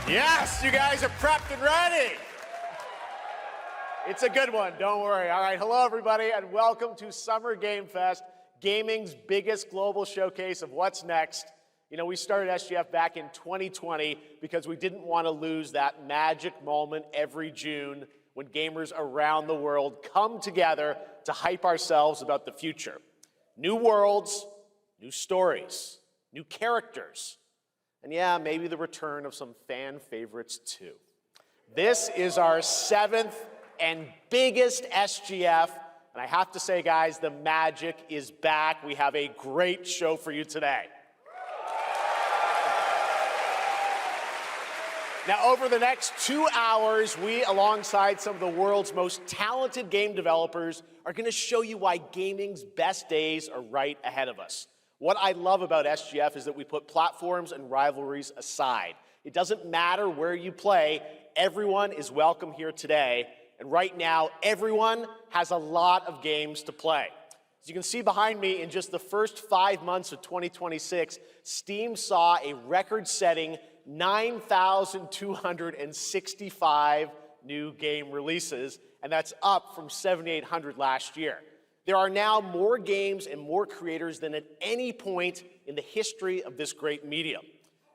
Yes, you guys are prepped and ready. It's a good one, don't worry. All right, hello everybody, and welcome to Summer Game Fest, gaming's biggest global showcase of what's next. You know, we started SGF back in 2020 because we didn't want to lose that magic moment every June when gamers around the world come together to hype ourselves about the future. New worlds, new stories, new characters, and yeah, maybe the return of some fan favorites too. This is our 7th and biggest SGF, and I have to say, guys, the magic is back. We have a great show for you today. Now, over the next 2 hours, we, alongside some of the world's most talented game developers, are going to show you why gaming's best days are right ahead of us. What I love about SGF is that we put platforms and rivalries aside. It doesn't matter where you play, everyone is welcome here today. And right now, everyone has a lot of games to play. As you can see behind me, in just the first 5 months of 2026, Steam saw a record-setting 9,265 new game releases, and that's up from 7,800 last year. There are now more games and more creators than at any point in the history of this great medium.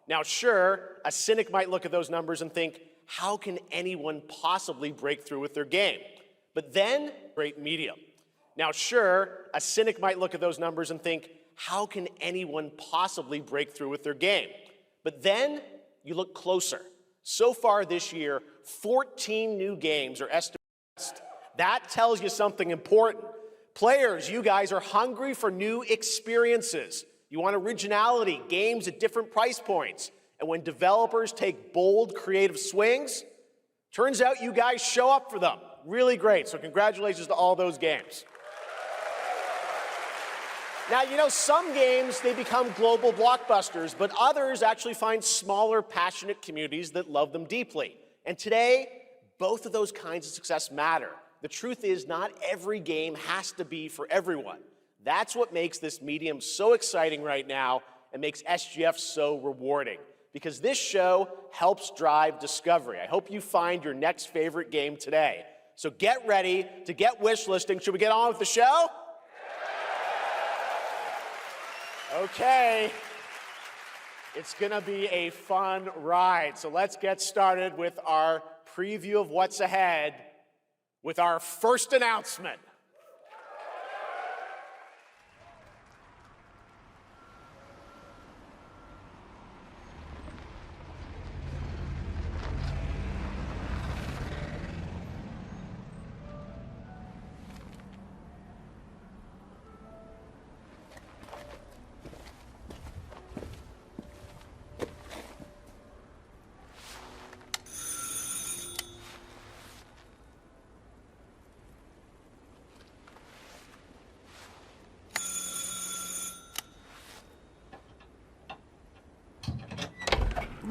Now, sure, a cynic might look at those numbers and think, how can anyone possibly break through with their game? But then, great medium. Now, sure, a cynic might look at those numbers and think, how can anyone possibly break through with their game? But then, you look closer. So far this year, 14 new games are estimated. That tells you something important. Players, you guys are hungry for new experiences. You want originality, games at different price points. And when developers take bold, creative swings, turns out you guys show up for them. Really great, so congratulations to all those games. Now, you know, some games, they become global blockbusters, but others actually find smaller, passionate communities that love them deeply. And today, both of those kinds of success matter. The truth is, not every game has to be for everyone. That's what makes this medium so exciting right now and makes SGF so rewarding, because this show helps drive discovery. I hope you find your next favorite game today. So get ready to get wishlisting. Should we get on with the show? Okay. It's gonna be a fun ride. So let's get started with our preview of what's ahead with our first announcement.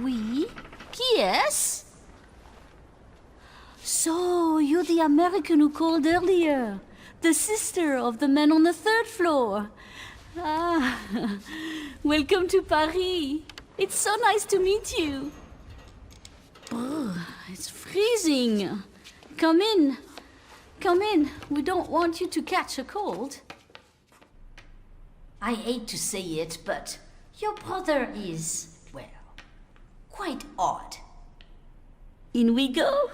Oui? Qui est-ce? So, you're the American who called earlier. The sister of the man on the 3rd floor. Ah, welcome to Paris. It's so nice to meet you. Brr, it's freezing. Come in. Come in. We don't want you to catch a cold. I hate to say it, but your brother is, well, quite odd. In we go.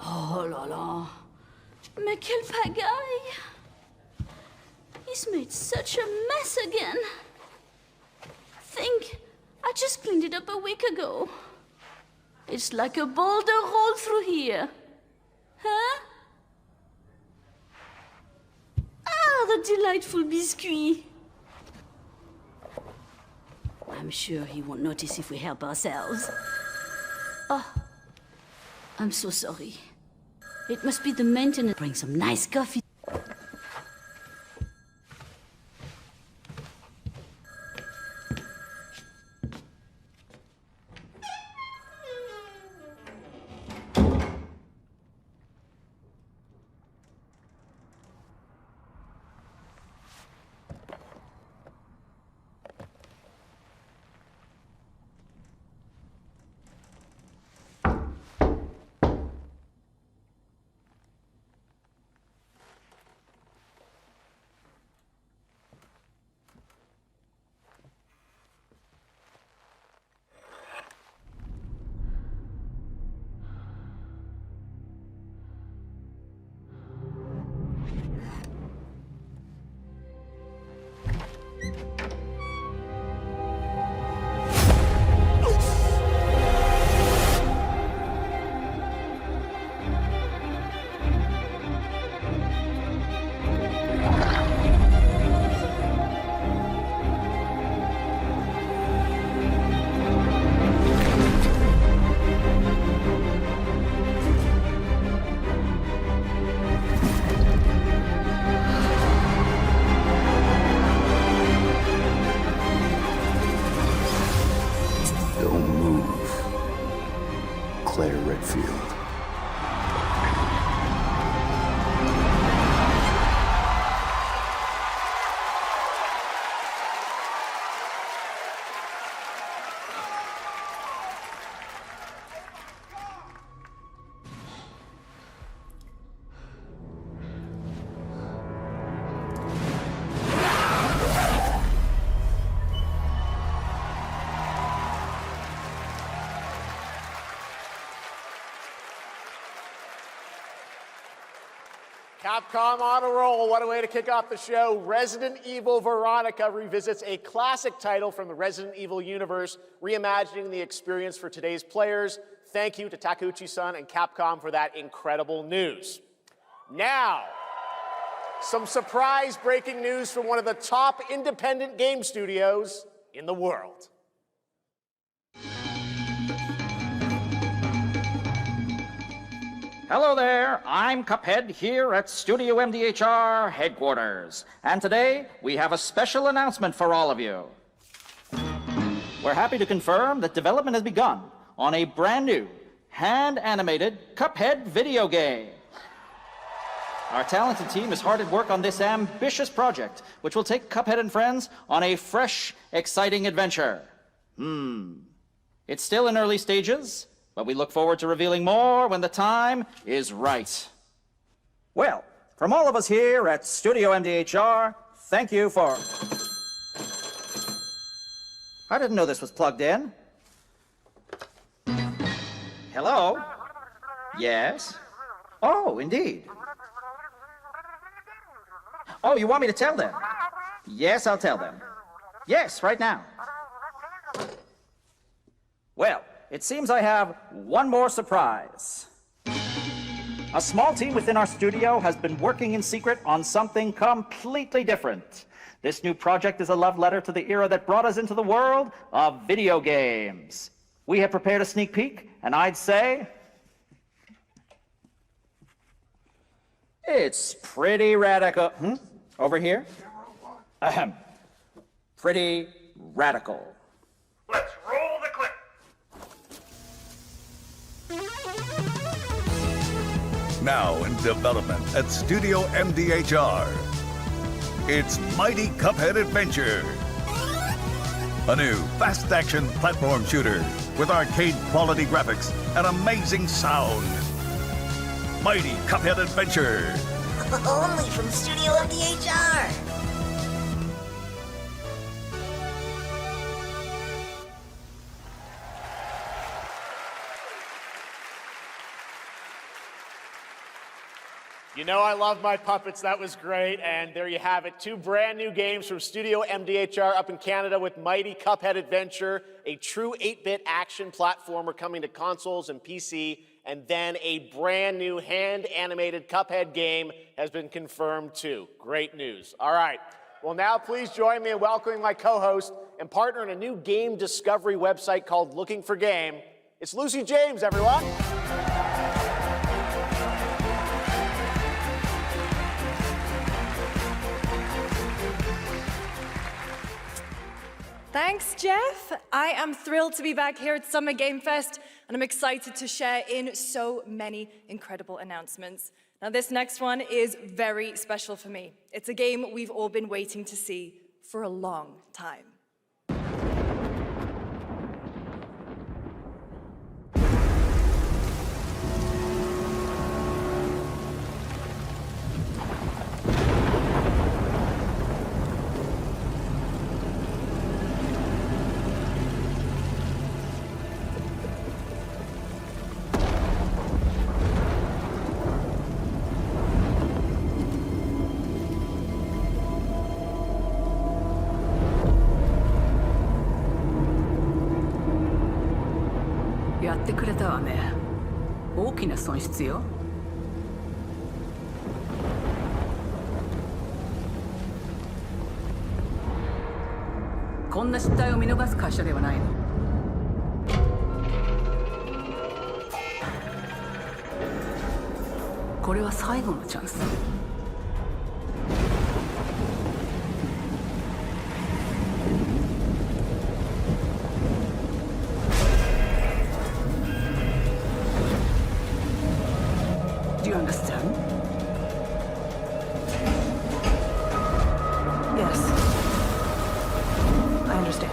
Oh là là. Mais quelle pagaille! He's made such a mess again. Think, I just cleaned it up a week ago. It's like a boulder rolled through here. Huh? Ah, the delightful biscuit. I'm sure he won't notice if we help ourselves. Oh, I'm so sorry. It must be the maintenance. Bring some nice coffee. Capcom on a roll. What a way to kick off the show. Resident Evil Veronica revisits a classic title from the Resident Evil universe, reimagining the experience for today's players. Thank you to Takeuchi-san and Capcom for that incredible news. Now, some surprise breaking news from one of the top independent game studios in the world. Hello there, I'm Cuphead here at Studio MDHR headquarters. And today, we have a special announcement for all of you. We're happy to confirm that development has begun on a brand new, hand-animated Cuphead video game. Our talented team is hard at work on this ambitious project, which will take Cuphead and friends on a fresh, exciting adventure. It's still in early stages, but we look forward to revealing more when the time is right. Well, from all of us here at Studio MDHR, thank you for... I didn't know this was plugged in. Hello? Yes? Oh, indeed. Oh, you want me to tell them? Yes, I'll tell them. Yes, right now. Well, it seems I have one more surprise. A small team within our studio has been working in secret on something completely different. This new project is a love letter to the era that brought us into the world of video games. We have prepared a sneak peek, and I'd say... it's pretty radical. Over here? Ahem. Pretty radical. Let's roll the clip. Now in development at Studio MDHR. It's Mighty Cuphead Adventure. A new fast-action platform shooter with arcade-quality graphics and amazing sound. Mighty Cuphead Adventure. Only from Studio MDHR. You know I love my puppets. That was great. And there you have it. 2 brand new games from Studio MDHR up in Canada with Mighty Cuphead Adventure, a true 8-bit action platformer coming to consoles and PC, and then a brand new hand-animated Cuphead game has been confirmed too. Great news. All right. Well, now please join me in welcoming my co-host and partner in a new game discovery website called Looking for Game. It's Lucy James, everyone. Thanks, Jeff. I am thrilled to be back here at Summer Game Fest, and I'm excited to share in so many incredible announcements. Now, this next one is very special for me. It's a game we've all been waiting to see for a long time.やってくれたわね。大きな損失よ。こんな失態を見逃す会社ではないの。これは最後のチャンス。Do you understand? Yes. I understand.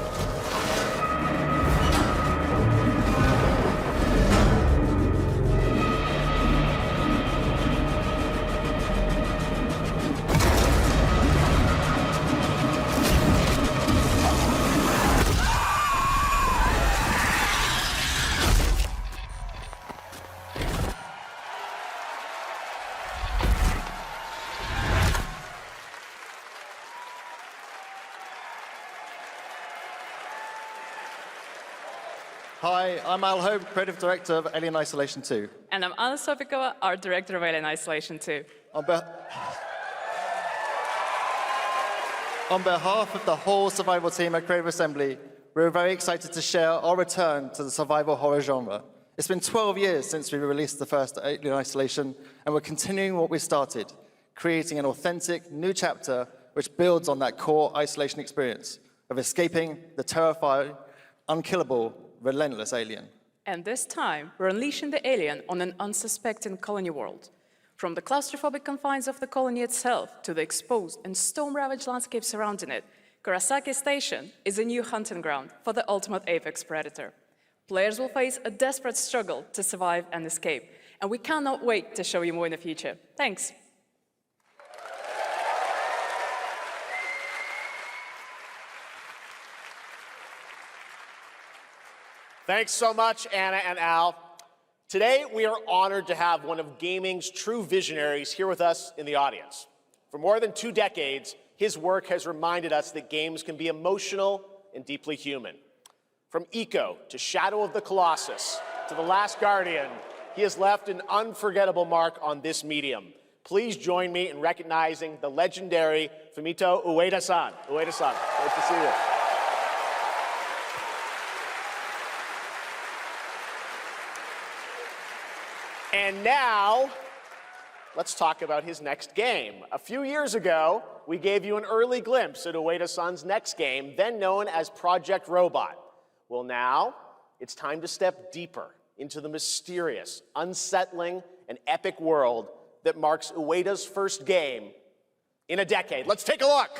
Hi, I'm Al Hope, Creative Director of Alien Isolation 2. And I'm Anna Sofikova, Art Director of Alien Isolation 2. On behalf of the whole survival team at Creative Assembly, we're very excited to share our return to the survival horror genre. It's been 12 years since we released the first Alien Isolation, and we're continuing what we started, creating an authentic new chapter which builds on that core isolation experience of escaping the terrifying, unkillable, relentless alien. And this time, we're unleashing the alien on an unsuspecting colony world. From the claustrophobic confines of the colony itself to the exposed and storm-ravaged landscape surrounding it, Kurosaki Station is a new hunting ground for the ultimate apex predator. Players will face a desperate struggle to survive and escape, and we cannot wait to show you more in the future. Thanks. Thanks so much, Anna and Al. Today, we are honored to have one of gaming's true visionaries here with us in the audience. For more than 2 decades, his work has reminded us that games can be emotional and deeply human. From Eco to Shadow of the Colossus to The Last Guardian, he has left an unforgettable mark on this medium. Please join me in recognizing the legendary Fumito Ueda-san. Ueda-san, great to see you. And now, let's talk about his next game. A few years ago, we gave you an early glimpse at Ueda-san's next game, then known as Project Robot. Well, now, it's time to step deeper into the mysterious, unsettling, and epic world that marks Ueda's first game in a decade. Let's take a look.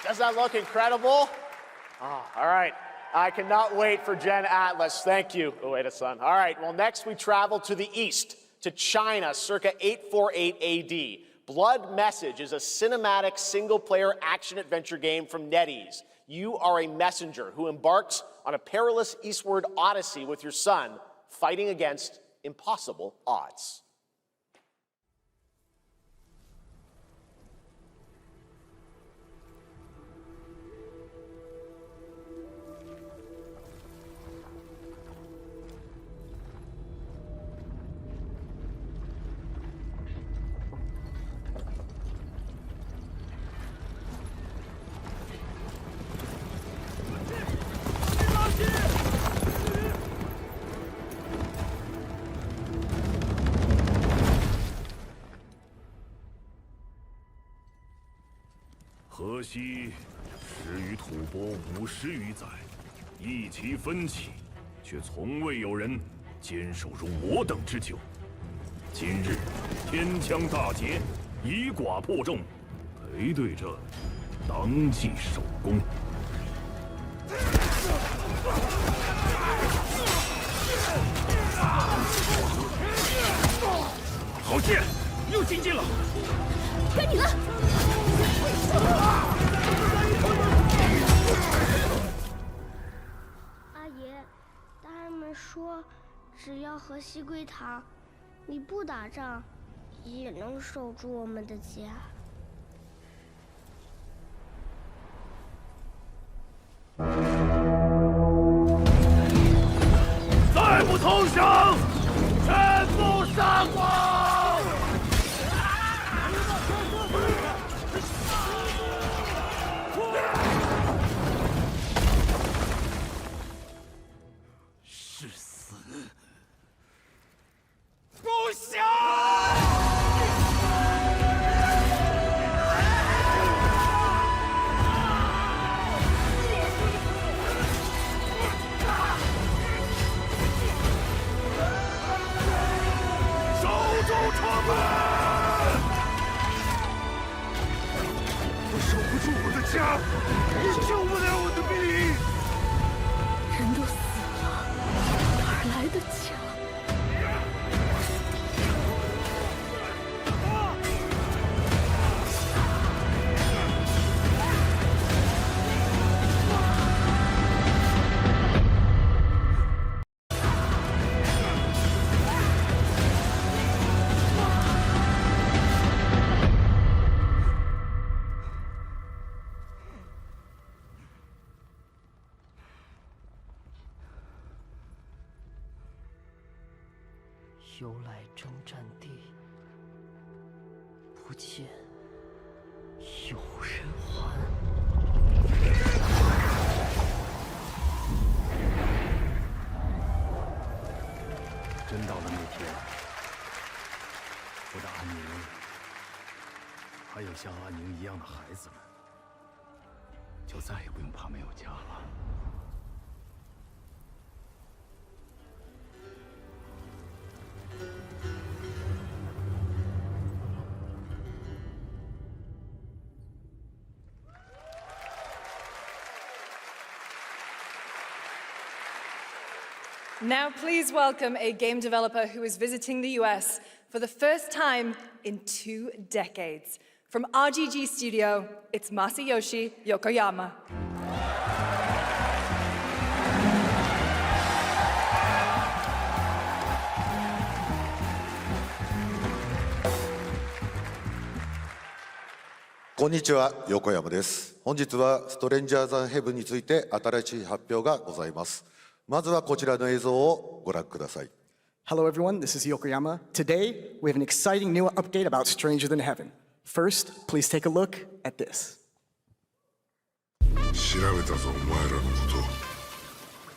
Does that look incredible? Oh, all right. I cannot wait for Gen Atlas. Thank you, Ueda-san. All right, well, next we travel to the east, to China, circa 848 AD. Blood Message is a cinematic single-player action-adventure game from NetEase. You are a messenger who embarks on a perilous eastward odyssey with your son, fighting against impossible odds.河西始于吐蕃50余载，意其分歧，却从未有人坚守如我等之久。今日天枪大捷，以寡破众，背对着当即收工。好剑，又进近了。该你了。阿爷，大人们说，只要和西归堂，你不打仗，也能守住我们的家。再不投降，全部杀光！是死不降！我守不住我的家，救不了我的兵。人都死了，哪来的家？由来征战地，不见有人还。真到了那天，我的安宁，还有像安宁一样的孩子们，就再也不用怕没有家了。Now please welcome a game developer who is visiting the US for the first time in 2 decades. From RGG Studio, it's Masayoshi Yokoyama. こんにちは、横山です。本日はストレンジャーズ・ヘブンについて新しい発表がございます。まずはこちらの映像をご覧ください。Hello everyone, this is Yokoyama. Today, we have an exciting new update about Stranger Than Heaven. First, please take a look at this. 調べたぞ、お前らのこ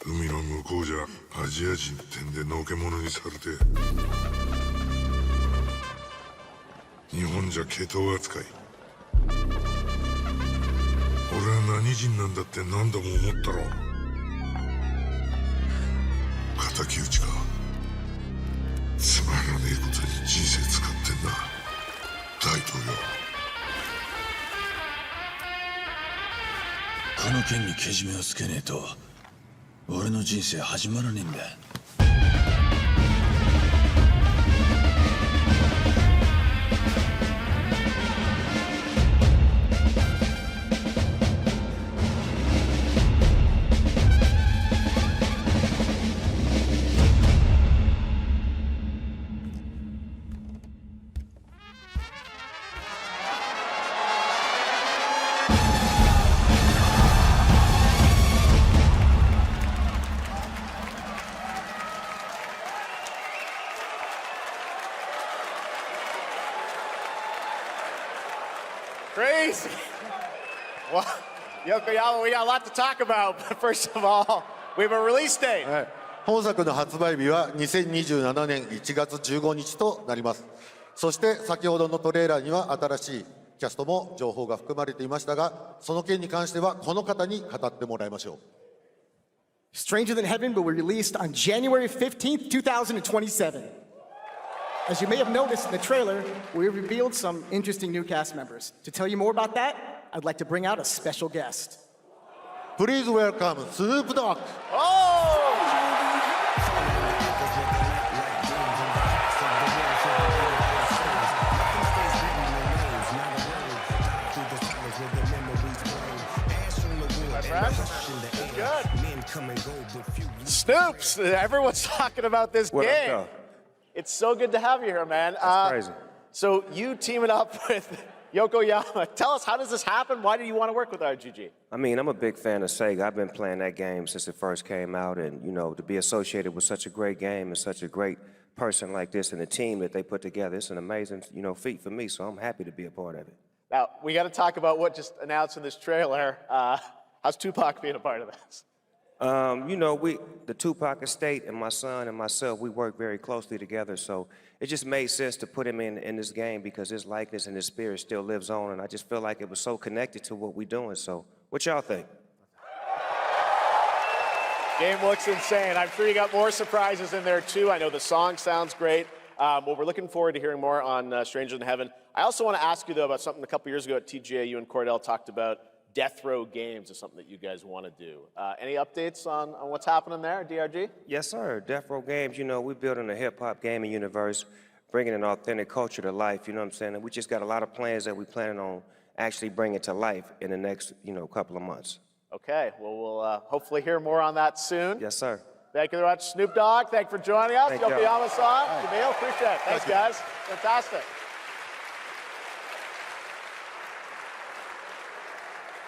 と。海の向こうじゃアジア人ってんでのけ者にされて、日本じゃ毛頭扱い。俺は何人なんだって何度も思ったろ。敵討ちか。つまらねえことに人生使ってんだ、大統領。この件にけじめをつけねえと俺の人生始まらねえんだ。Crazy. Well, Yokoyama, we got a lot to talk about, but first of all, we have a release date. 本作の発売日は2027年1月15日となります。そして先ほどのトレーラーには新しいキャストも情報が含まれていましたが、その件に関してはこの方に語ってもらいましょう。Stranger Than Heaven will be released on January 15th, 2027. As you may have noticed in the trailer, we revealed some interesting new cast members. To tell you more about that, I'd like to bring out a special guest. Please welcome Snoop Dogg. Good. Snoops, everyone's talking about this What up, game. though? It's so good to have you here, man. That's crazy. So you teaming up with Yokoyama. Tell us, how does this happen? Why do you want to work with RGG? I mean, I'm a big fan of Sega. I've been playing that game since it first came out, and, you know, to be associated with such a great game and such a great person like this and the team that they put together, it's an amazing, you know, feat for me, so I'm happy to be a part of it. Now, we got to talk about what just announced in this trailer. How's Tupac being a part of this? You know, the Tupac estate and my son and myself, we work very closely together, so it just made sense to put him in this game because his likeness and his spirit still lives on, and I just feel like it was so connected to what we're doing. So what y'all think? Game looks insane. I'm sure you got more surprises in there, too. I know the song sounds great. Well, we're looking forward to hearing more on Stranger Than Heaven. I also want to ask you, though, about something a couple years ago at TGA. You and Cordell talked about Death Row Games is something that you guys want to do. Any updates on what's happening there, DRG? Yes, sir. Death Row Games, you know, we're building a hip-hop gaming universe, bringing an authentic culture to life, you know what I'm saying? And we just got a lot of plans that we're planning on actually bringing to life in the next, you know, couple of months. Okay, well, we'll hopefully hear more on that soon. Yes, sir. Thank you very much, Snoop Dogg. Thank you for joining us. Thank y'all. Yokoyama-san, Jamil, appreciate it. Thanks, guys. Fantastic.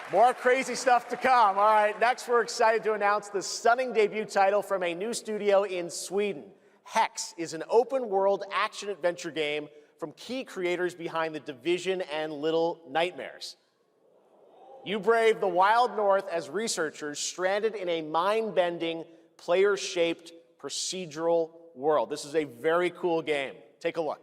More crazy stuff to come. All right, next we're excited to announce the stunning debut title from a new studio in Sweden. Hex is an open-world action-adventure game from key creators behind The Division and Little Nightmares. You brave the wild north as researchers stranded in a mind-bending, player-shaped procedural world. This is a very cool game. Take a look.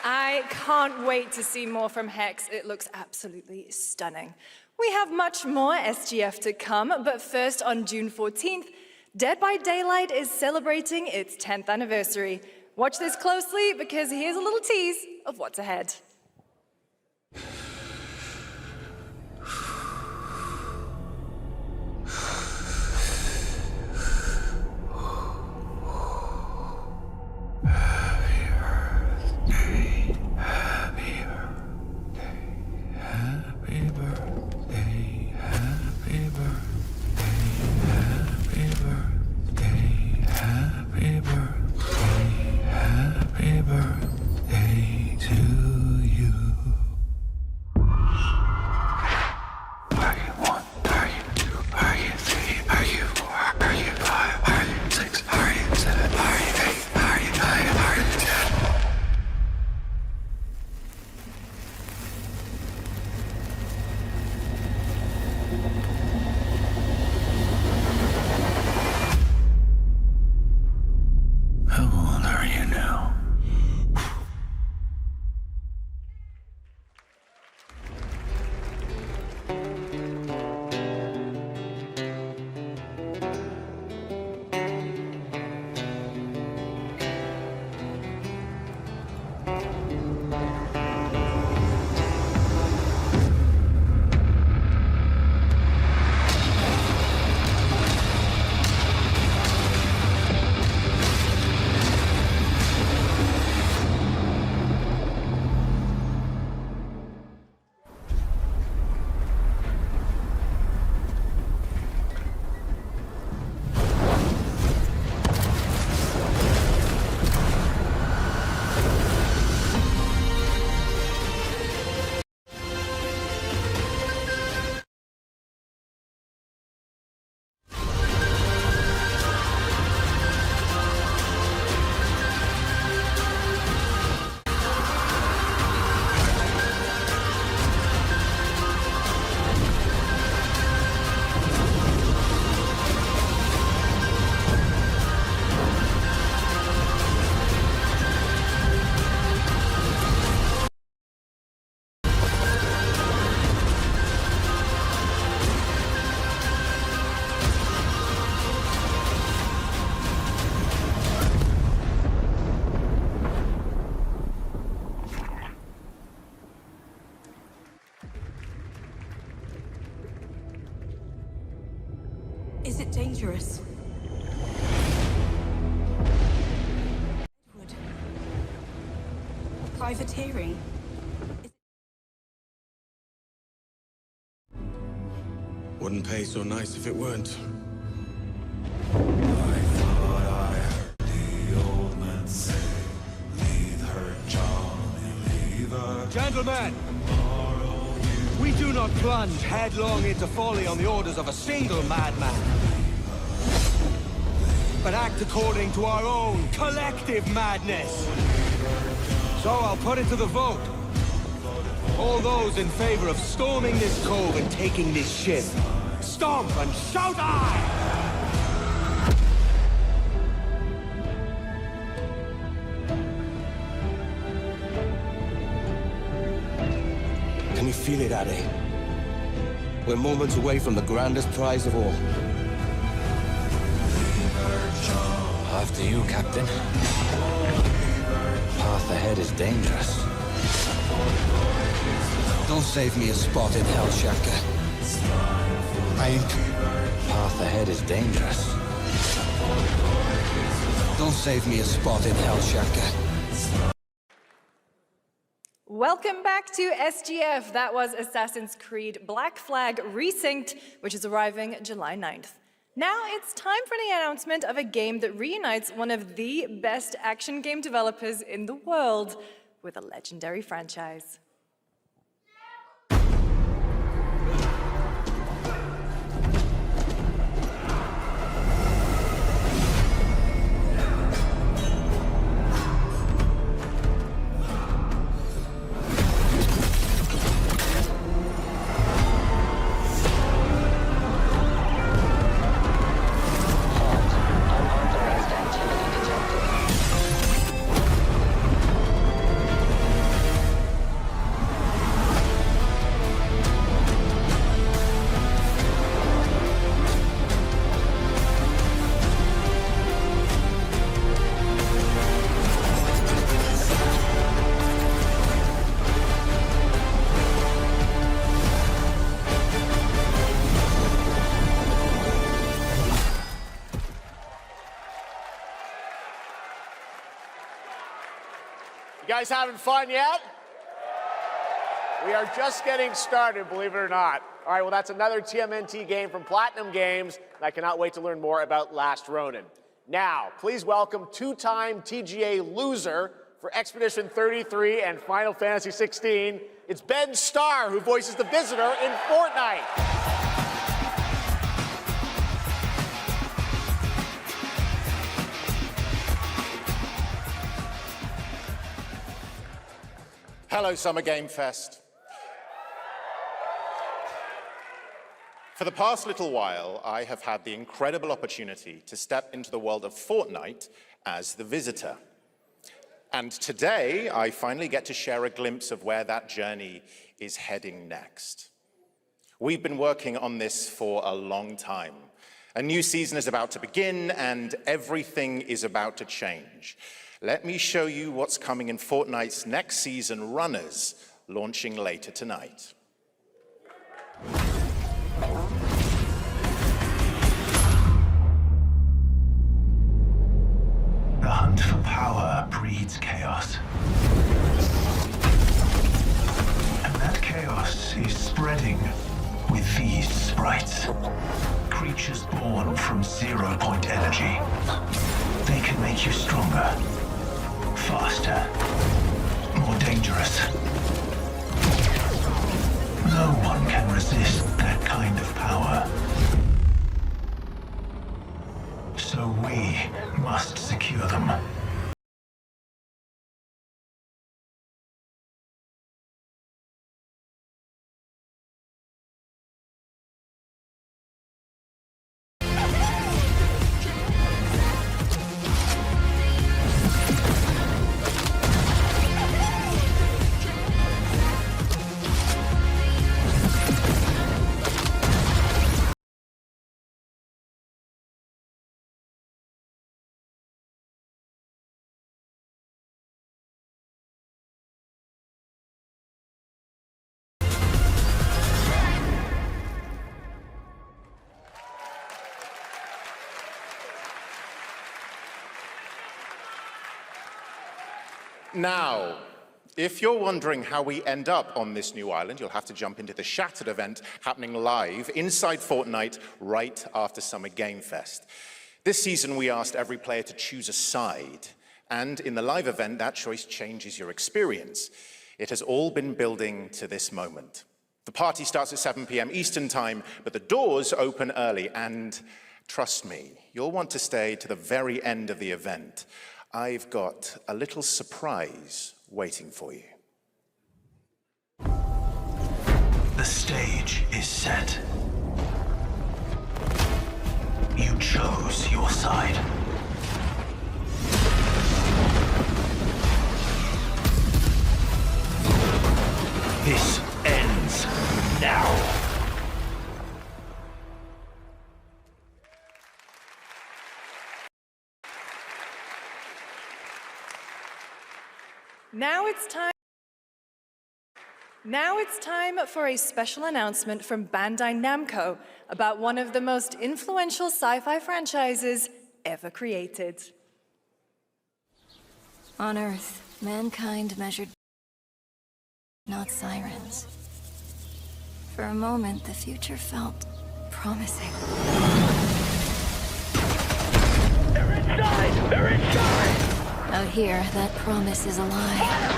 I can't wait to see more from Hex. It looks absolutely stunning. We have much more SGF to come, but first on June 14th, Dead by Daylight is celebrating its 10th anniversary. Watch this closely because here's a little tease of what's ahead. Happy birthday to Is it dangerous? Edward. Privateering? Wouldn't pay so nice if it weren't. Gentlemen, we do not plunge headlong into folly on the orders of a single madman, but act according to our own collective madness. So I'll put it to the vote. All those in favor of storming this cove and taking this ship, stomp and shout aye! Can you feel it, Addy? We're moments away from the grandest prize of all. After you, Captain. Path ahead is dangerous. Don't save me a spot in hell, Shaka. Path ahead is dangerous. Don't save me a spot in hell, Shaka. Welcome back to SGF. That was Assassin's Creed Black Flag Resynced, which is arriving July 9th. Now it's time for the announcement of a game that reunites one of the best action game developers in the world with a legendary franchise. You guys having fun yet? We are just getting started, believe it or not. All right, well, that's another TMNT game from Platinum Games, and I cannot wait to learn more about Last Ronin. Now, please welcome two-time TGA loser for Expedition 33 and Final Fantasy 16. It's Ben Starr, who voices the Visitor in Fortnite. Hello, Summer Game Fest. For the past little while, I have had the incredible opportunity to step into the world of Fortnite as the Visitor. And today, I finally get to share a glimpse of where that journey is heading next. We've been working on this for a long time. A new season is about to begin, and everything is about to change. Let me show you what's coming in Fortnite's next season, Runners, launching later tonight. The hunt for power breeds chaos. And that chaos is spreading with these sprites. Creatures born from 0-point energy. They can make you stronger. Faster, more dangerous. No one can resist that kind of power. So we must secure them. Now, if you're wondering how we end up on this new island, you'll have to jump into the Shattered event happening live inside Fortnite right after Summer Game Fest. This season, we asked every player to choose a side, and in the live event, that choice changes your experience. It has all been building to this moment. The party starts at 7 p.m. Eastern Time, but the doors open early, and trust me, you'll want to stay to the very end of the event. I've got a little surprise waiting for you. The stage is set. You chose your side. This ends now. Now it's time for a special announcement from Bandai Namco about one of the most influential sci-fi franchises ever created. On Earth, mankind measured not sirens. For a moment, the future felt promising. They're inside! They're inside! Out here, that promise is a lie.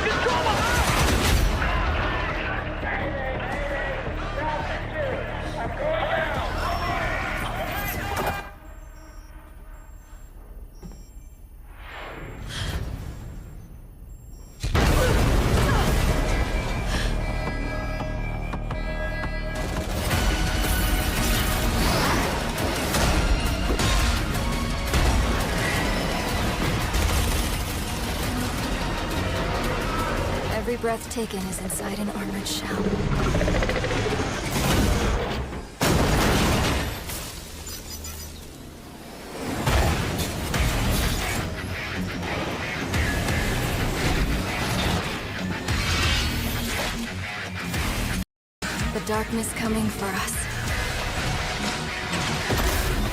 Every breath taken is inside an armored shell. The darkness coming for us.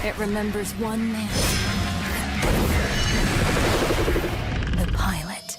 It remembers one man. The pilot.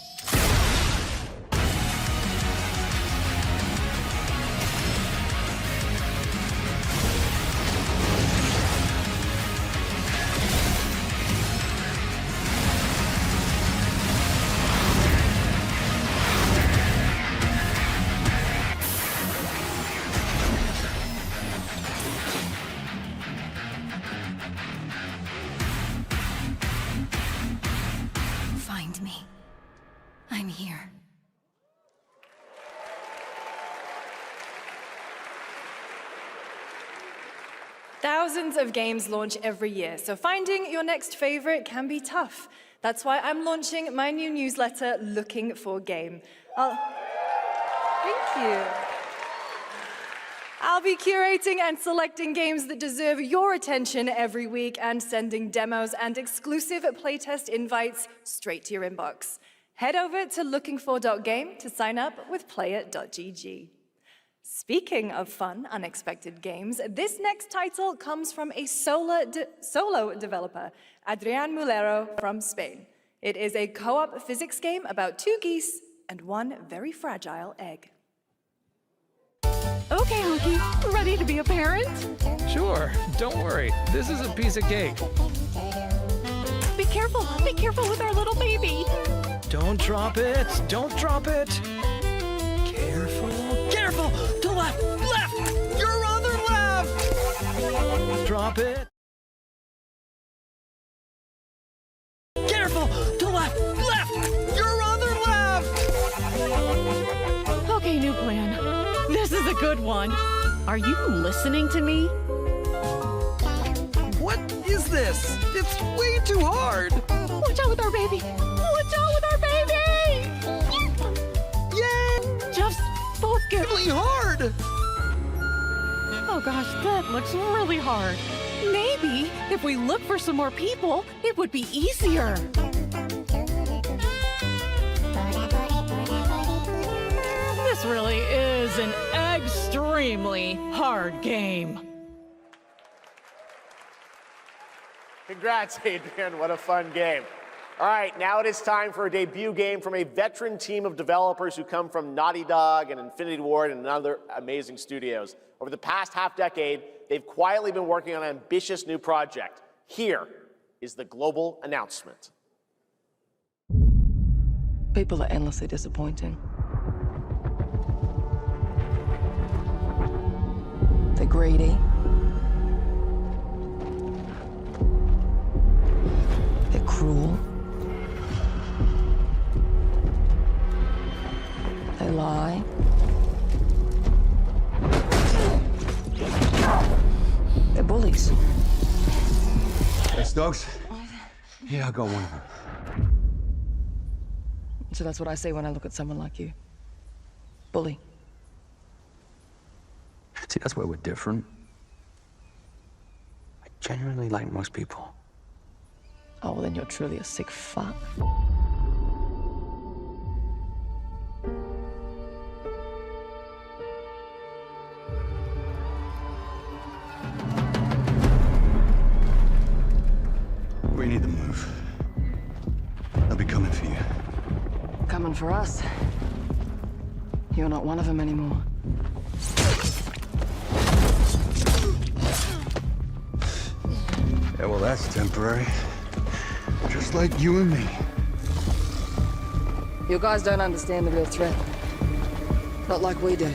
Find me. I'm here. Thousands of games launch every year, so finding your next favorite can be tough. That's why I'm launching my new newsletter, Looking for Game. Thank you. I'll be curating and selecting games that deserve your attention every week and sending demos and exclusive playtest invites straight to your inbox. Head over to lookingfor.game to sign up with player.gg. Speaking of fun, unexpected games, this next title comes from a solo developer, Adrian Mulero from Spain. It is a co-op physics game about two geese and one very fragile egg. Okay, Honky, ready to be a parent? Sure, don't worry. This is a piece of cake. Be careful with our little baby. Don't drop it, don't drop it. Careful, to left, your other left. Drop it. Careful, to left, your other left. Okay, new plan. This is a good one. Are you listening to me? What is this? It's way too hard. Watch out with our baby. Watch out with our baby. Yay! Just focus. Really hard. Oh gosh, that looks really hard. Maybe if we look for some more people, it would be easier. This really is an extremely hard game. Congrats, Adrian. What a fun game. All right, now it is time for a debut game from a veteran team of developers who come from Naughty Dog and Infinity Ward and other amazing studios. Over the past half-decade, they've quietly been working on an ambitious new project. Here is the global announcement. People are endlessly disappointing. They're greedy. They're cruel. They lie. They're bullies. Hey, Stokes? Yeah, I got one of them. So that's what I say when I look at someone like you. Bully. See, that's where we're different. I genuinely like most people. Oh, well, then you're truly a sick fuck. We need to move. They'll be coming for you. Coming for us. You're not one of them anymore. Yeah, well, that's temporary. Just like you and me. You guys don't understand the real threat. Not like we do.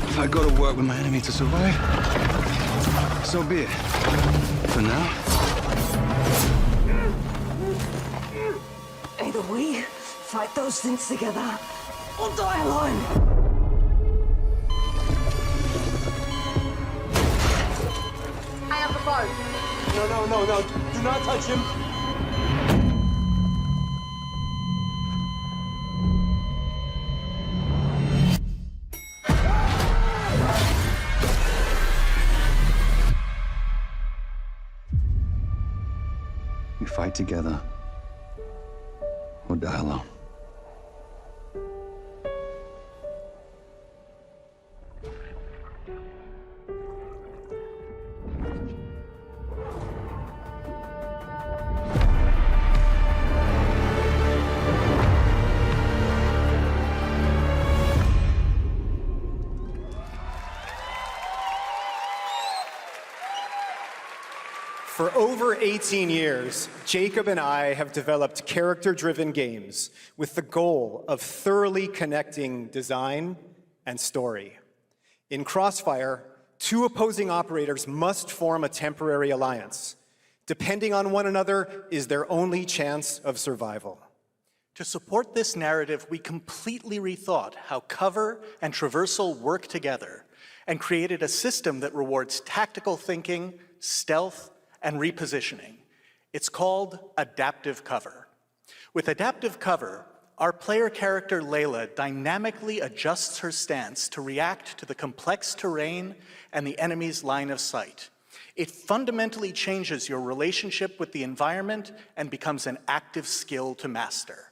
If I go to work with my enemy to survive, so be it. For now. Either we fight those things together, or die alone. Hang up the phone. No. Do not touch him. We fight together, or die alone. For over 18 years, Jacob and I have developed character-driven games with the goal of thoroughly connecting design and story. In Crossfire, two opposing operators must form a temporary alliance. Depending on one another is their only chance of survival. To support this narrative, we completely rethought how cover and traversal work together and created a system that rewards tactical thinking, stealth, and repositioning. It's called Adaptive Cover. With Adaptive Cover, our player character Layla dynamically adjusts her stance to react to the complex terrain and the enemy's line of sight. It fundamentally changes your relationship with the environment and becomes an active skill to master.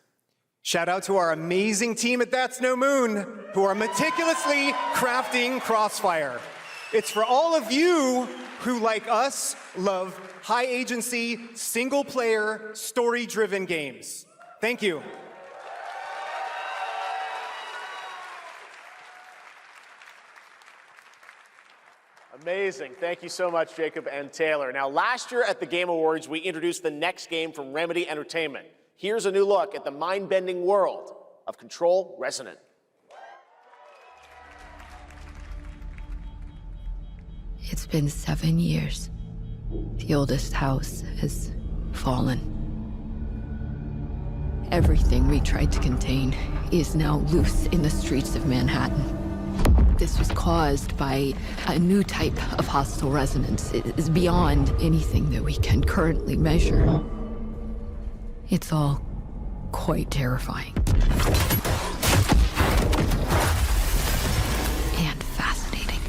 Shout out to our amazing team at That's No Moon, who are meticulously crafting Crossfire. It's for all of you who, like us, love high-agency, single-player, story-driven games. Thank you. Amazing. Thank you so much, Jacob and Taylor. Now, last year at the Game Awards, we introduced the next game from Remedy Entertainment. Here's a new look at the mind-bending world of Control Resonant. It's been 7 years. The oldest house has fallen. Everything we tried to contain is now loose in the streets of Manhattan. This was caused by a new type of hostile resonance. It is beyond anything that we can currently measure. It's all quite terrifying. And fascinating.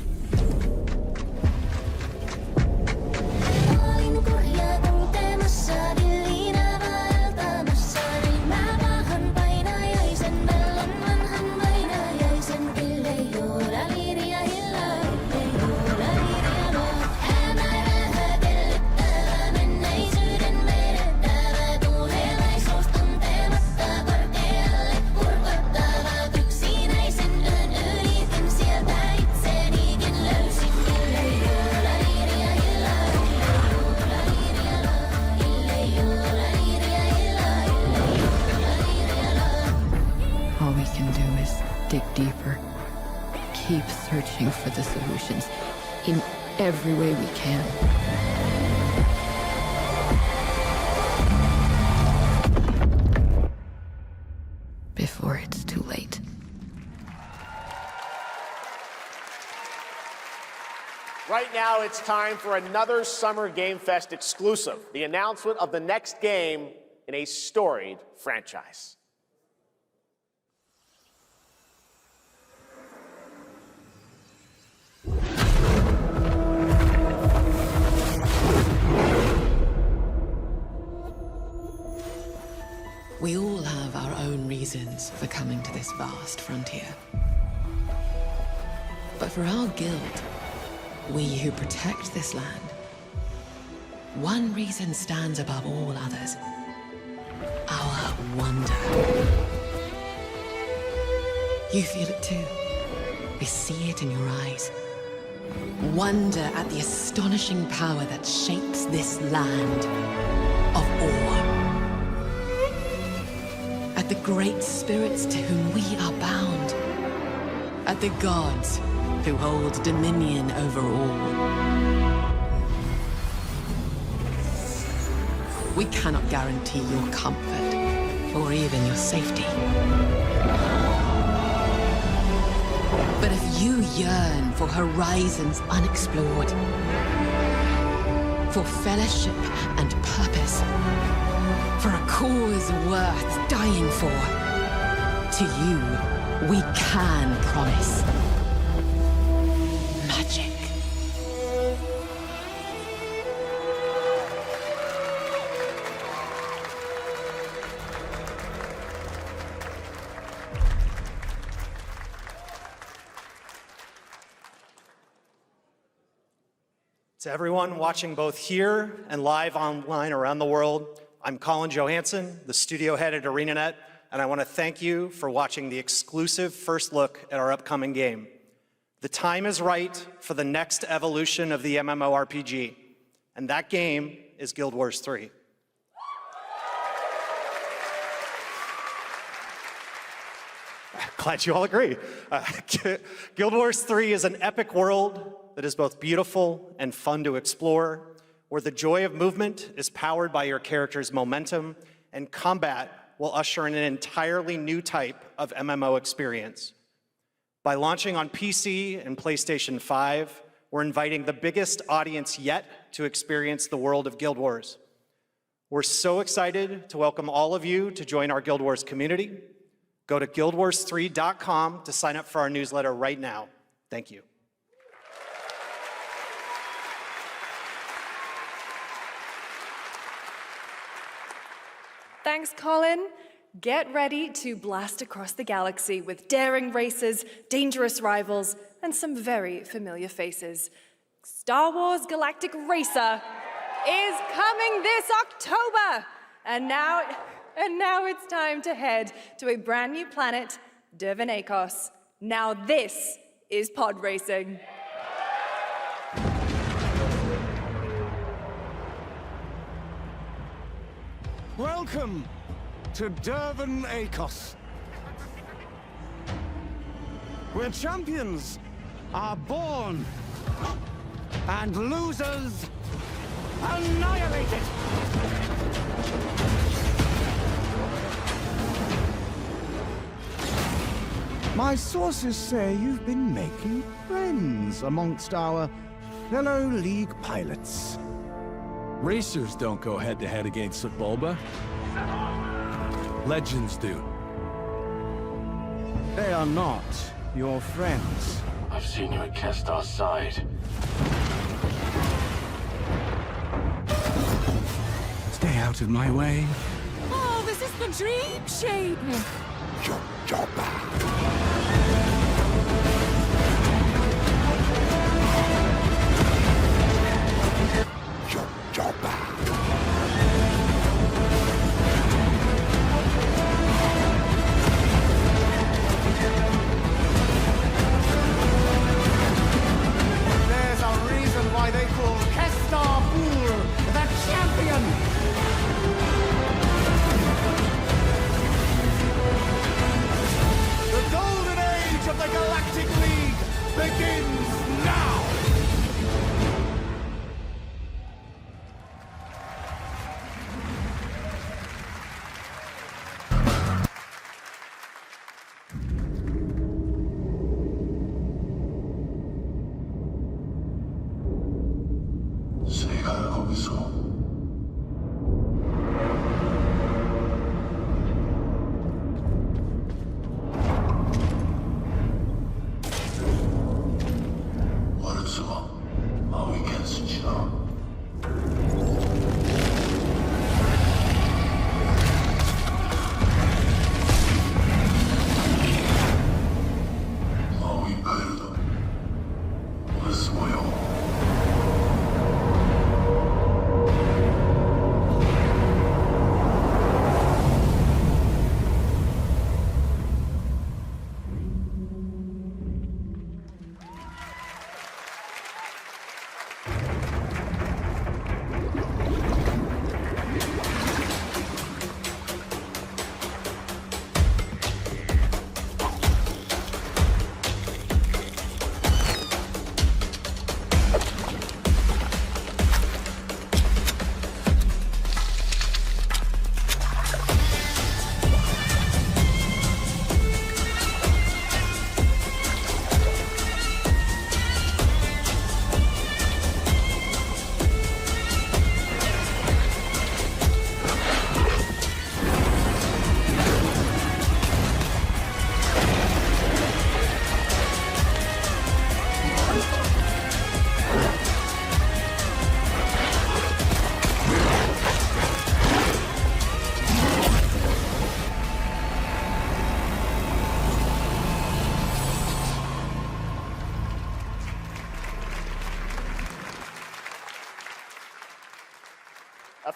just dig deeper. Keep searching for the solutions in every way we can. Before it's too late. Right now, it's time for another Summer Game Fest exclusive, the announcement of the next game in a storied franchise. We all have our own reasons for coming to this vast frontier. But for our guild, we who protect this land, one reason stands above all others. Our wonder. You feel it too. We see it in your eyes. Wonder at the astonishing power that shapes this land of awe. At the great spirits to whom we are bound. At the gods who hold dominion over all. We cannot guarantee your comfort or even your safety. But if you yearn for horizons unexplored, for fellowship and purpose, for a cause worth dying for, to you, we can promise magic. To everyone watching both here and live online around the world, I'm Colin Johansson, the studio head at ArenaNet, and I want to thank you for watching the exclusive first look at our upcoming game. The time is right for the next evolution of the MMORPG, and that game is Guild Wars 3. Glad you all agree. Guild Wars 3 is an epic world that is both beautiful and fun to explore, where the joy of movement is powered by your character's momentum, and combat will usher in an entirely new type of MMO experience. By launching on PC and PlayStation 5, we're inviting the biggest audience yet to experience the world of Guild Wars. We're so excited to welcome all of you to join our Guild Wars community. Go to guildwars3.com to sign up for our newsletter right now. Thank you. Thanks, Colin. Get ready to blast across the galaxy with daring races, dangerous rivals, and some very familiar faces. Star Wars Galactic Racer is coming this October. And now it's time to head to a brand new planet, Dervan Akos. Now this is pod racing. Welcome to Dervan Akos, where champions are born and losers annihilated. My sources say you've been making friends amongst our fellow League pilots. Racers don't go head-to-head against Sebulba. Legends do. They are not your friends. I've seen you at Kestar's side. Stay out of my way. Oh, this is the dream shape! There's a reason why they call Kestar Pool the champion! The goal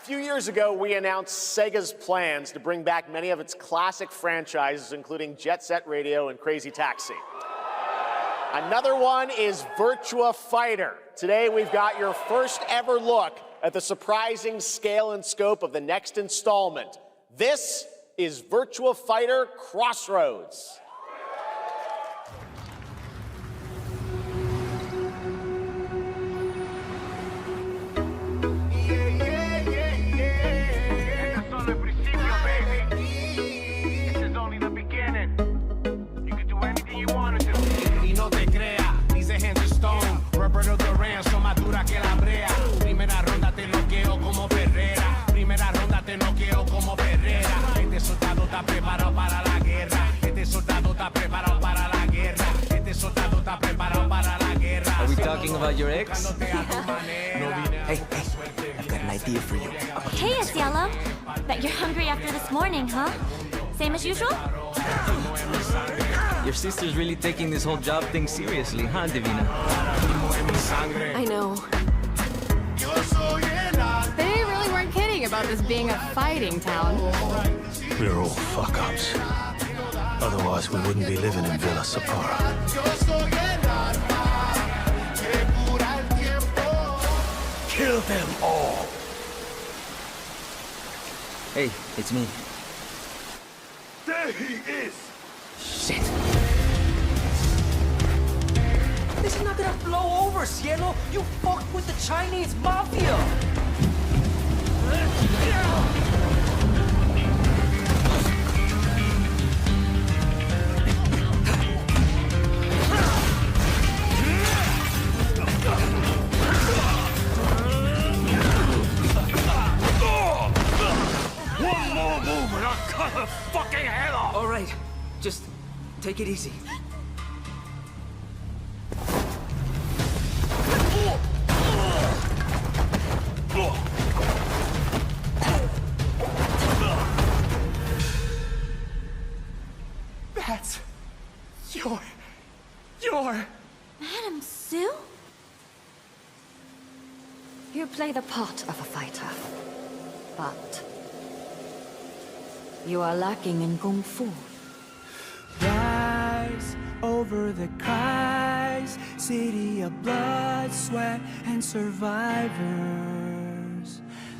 A few years ago, we announced Sega's plans to bring back many of its classic franchises, including Jet Set Radio and Crazy Taxi. Another one is Virtua Fighter. Today, we've got your first ever look at the surprising scale and scope of the next installment. This is Virtua Fighter Crossroads. Are we talking about your ex? Hey, I've got an idea for you. Hey, Cielo. Bet you're hungry after this morning, huh? Same as usual? Your sister's really taking this whole job thing seriously, huh, Divina? I know. They really weren't kidding about this being a fighting town. We're all fuck-ups. Otherwise, we wouldn't be living in Villa Sapara. Kill them all! Hey, it's me. There he is! Shit. This is not gonna blow over, Cielo! You fucked with the Chinese mafia! One more move and I'll cut her fucking head off! All right, just take it easy. That's your... Madam Sue? You play the part of a fighter, but you are lacking in Kung Fu. Rise over the cries, city of blood, sweat, and survivors.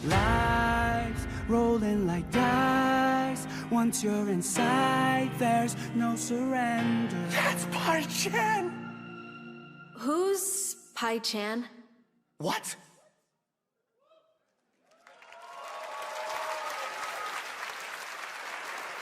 Lives rolling like dice. Once you're inside, there's no surrender. That's Pai Chan! Who's Pai Chan? What?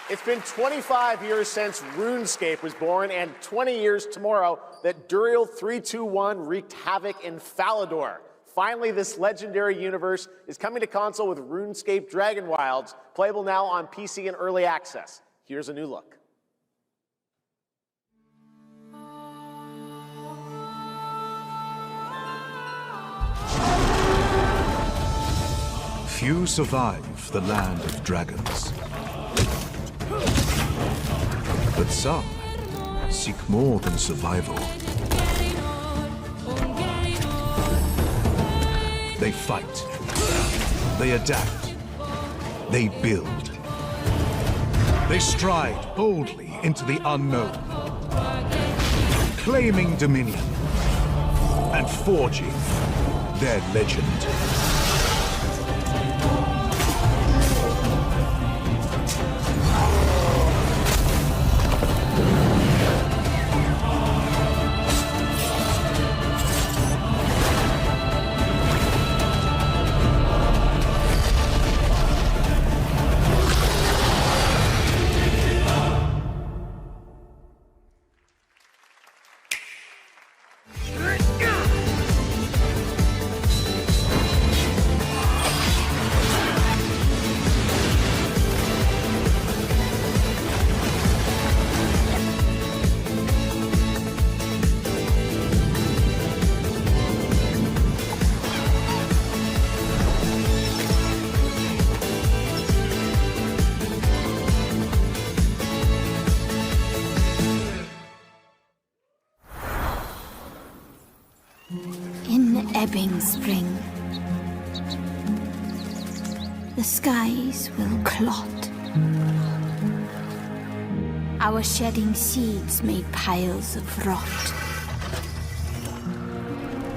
It's been 25 years since RuneScape was born, and 20 years tomorrow that Duriel 321 wreaked havoc in Falador. Finally, this legendary universe is coming to console with RuneScape Dragon Wilds, playable now on PC in early access. Here's a new look. Few survive the land of dragons. But some seek more than survival. They fight. They adapt. They build. They stride boldly into the unknown, claiming dominion and forging their legend. In Ebbing Spring, the skies will clot. Our shedding seeds made piles of rot.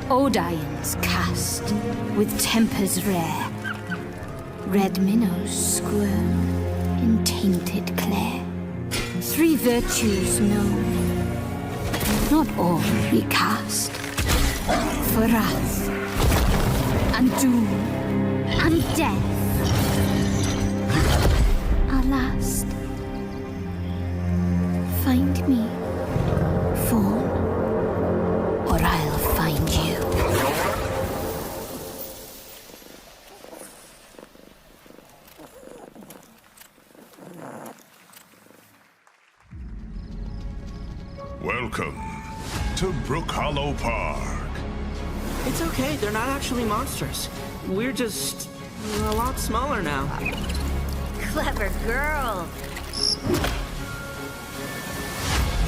Odions cast with tempers rare. Red minnows squirm in tainted clay. 3 virtues known, not all recast. For us, and doom, and death are last. Find me, Fawn, or I'll find you. Welcome to Brook Hollow Park. It's okay, they're not actually monsters. We're just a lot smaller now. Clever girl.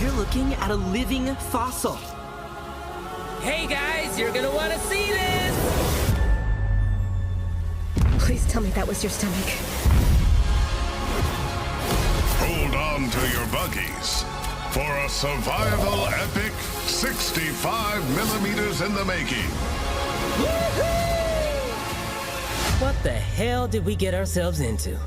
You're looking at a living fossil. Hey guys, you're gonna want to see this! Please tell me that was your stomach. Hold on to your buggies for a survival epic 65 millimeters in the making. What the hell did we get ourselves into?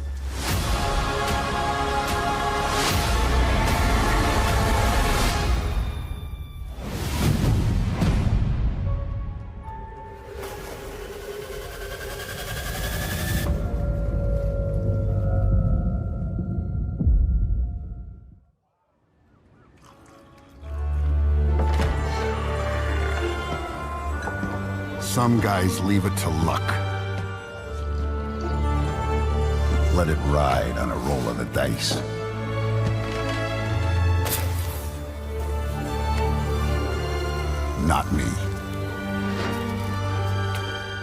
Some guys leave it to luck. Let it ride on a roll of the dice. Not me.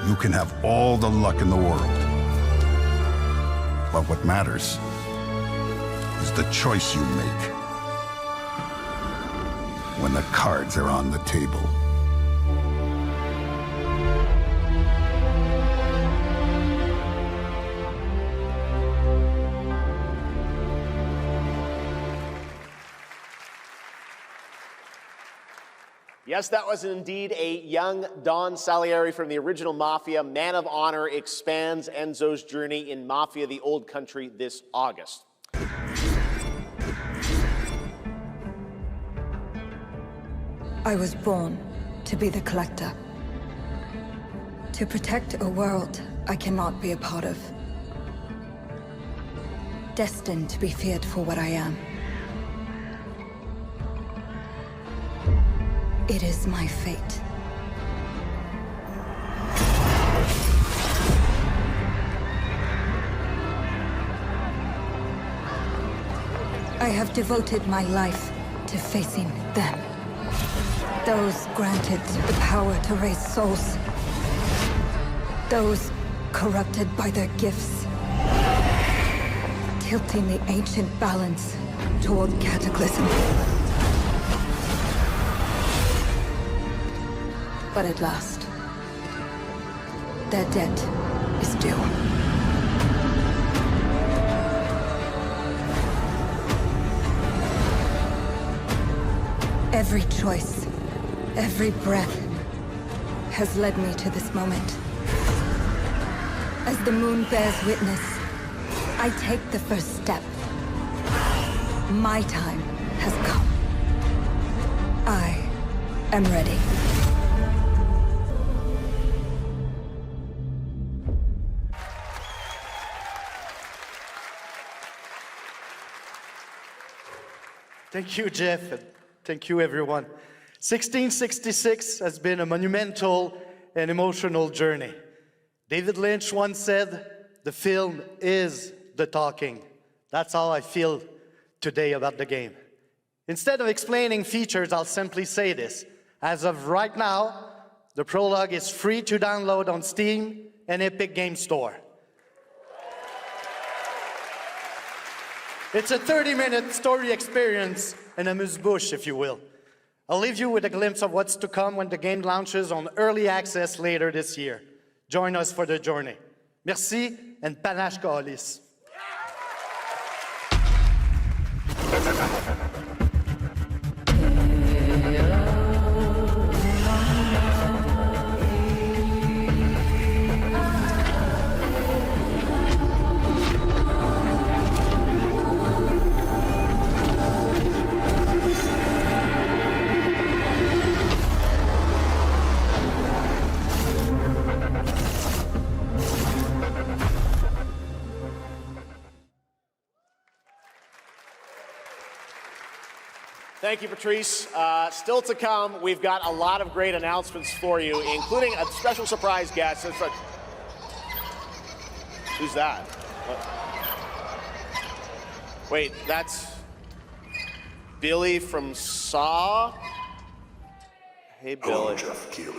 You can have all the luck in the world. But what matters is the choice you make when the cards are on the table. Yes, that was indeed a young Don Salieri from the original Mafia. Man of Honor expands Enzo's journey in Mafia: The Old Country this August. I was born to be the collector. To protect a world I cannot be a part of. Destined to be feared for what I am. It is my fate. I have devoted my life to facing them. Those granted the power to raise souls. Those corrupted by their gifts. Tilting the ancient balance toward cataclysm. But at last, their debt is due. Every choice, every breath has led me to this moment. As the moon bears witness, I take the first step. My time has come. I am ready. Thank you, Jeff, and thank you, everyone. 1666 has been a monumental and emotional journey. David Lynch once said, "The film is the talking." That's how I feel today about the game. Instead of explaining features, I'll simply say this. As of right now, the prologue is free to download on Steam and Epic Games Store. It's a 30-minute story experience and amuse-bouche, if you will. I'll leave you with a glimpse of what's to come when the game launches on early access later this year. Join us for the journey. Merci, and panache garlic. Thank you, Patrice. Still to come, we've got a lot of great announcements for you, including a special surprise guest. Who's that? What? Wait, that's Billy from Saw? Hey, Billy. Hello, Jeff Keighley.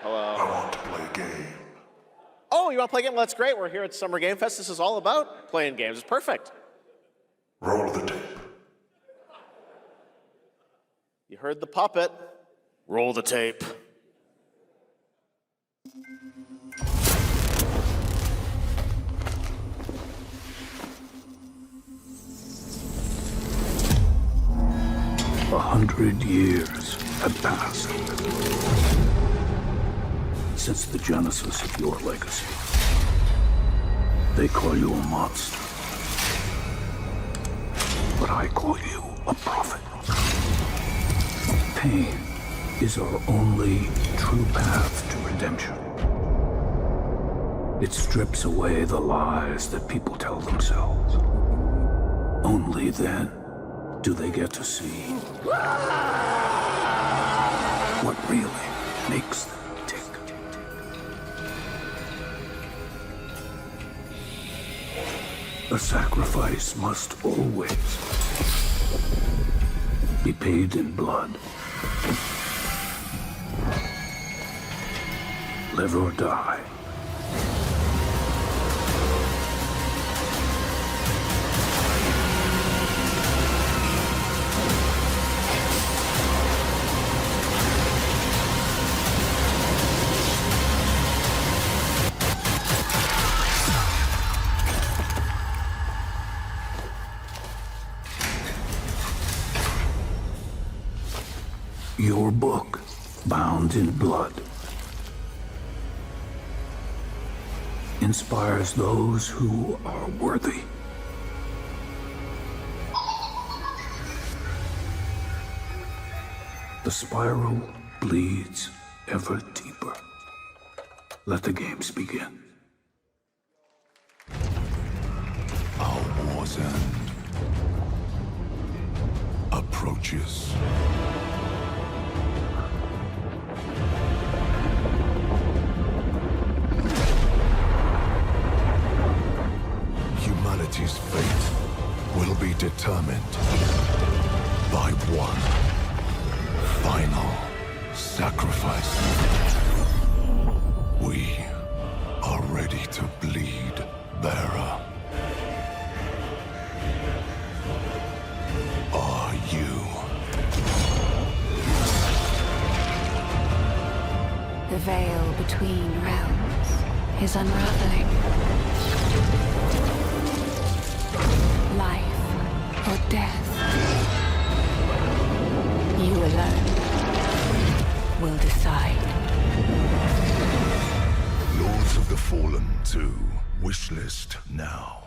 Hello. I want to play a game. Oh, you want to play a game? Well, that's great. We're here at Summer Game Fest. This is all about playing games. It's perfect. Roll the tape. You heard the puppet. Roll the tape. A 100 years have passed since the genesis of your legacy. They call you a monster, but I call you a prophet. Pain is our only true path to redemption. It strips away the lies that people tell themselves. Only then do they get to see what really makes them tick. A sacrifice must always be paid in blood. Live or die. Your book, bound in blood, inspires those who are worthy. The spiral bleeds ever deeper. Let the games begin. Our war's end approaches. Humanity's fate will be determined by one final sacrifice. We are ready to bleed, Bearer. Are you? The veil between realms is unraveling. Life or death. You alone will decide. Lords of the Fallen 2. Wishlist now.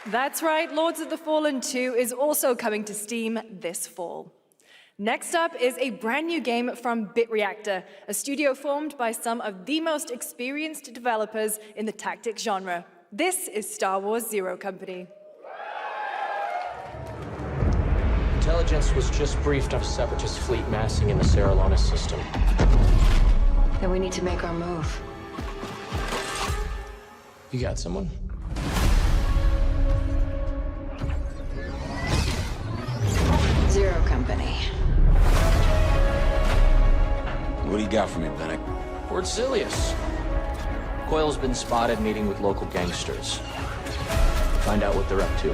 That's right, Lords of the Fallen 2 is also coming to Steam this fall. Next up is a brand new game from BitReactor, a studio formed by some of the most experienced developers in the tactics genre. This is Star Wars Zero Company. Intelligence was just briefed of a Separatist fleet massing in the Serralona system. Then we need to make our move. You got someone? Zero Company. What do you got for me, Bennett? Word Silius. Coil's been spotted meeting with local gangsters. Find out what they're up to.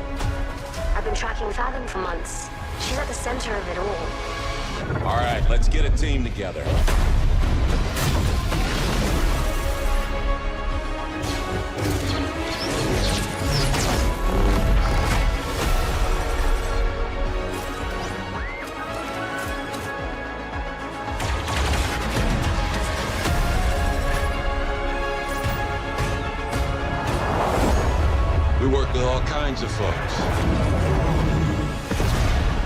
I've been tracking Fathom for months. She's at the center of it all. All right, let's get a team together. We work with all kinds of folks.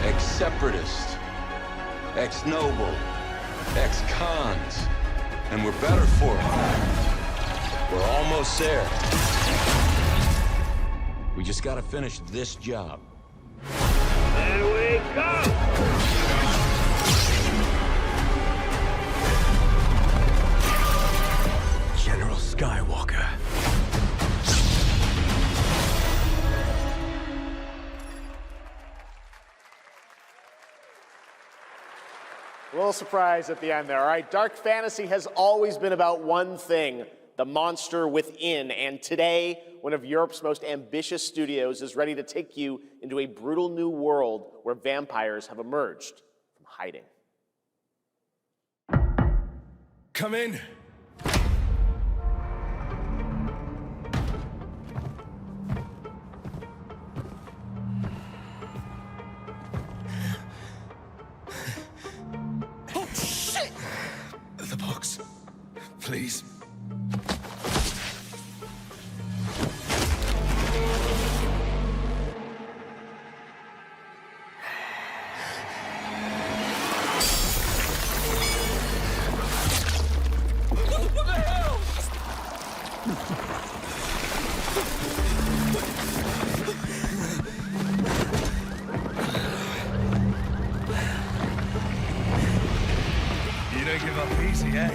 Ex-separatists, ex-noble, ex-cons. And we're better for it. We're almost there. We just gotta finish this job. There we go! General Skywalker. A little surprise at the end there. All right, dark fantasy has always been about one thing, the monster within. And today, one of Europe's most ambitious studios is ready to take you into a brutal new world where vampires have emerged from hiding. Come in. The box. Please. What the hell? You don't give up easy, eh?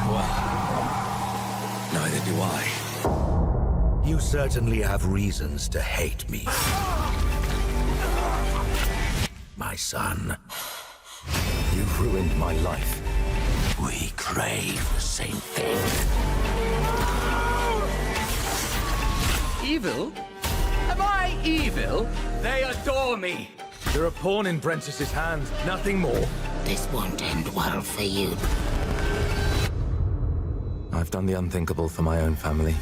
Well, neither do I. You certainly have reasons to hate me. My son, you've ruined my life. We crave the same thing. Evil? Am I evil? They adore me. You're a pawn in Brentius's hand, nothing more. This won't end well for you. I've done the unthinkable for my own family.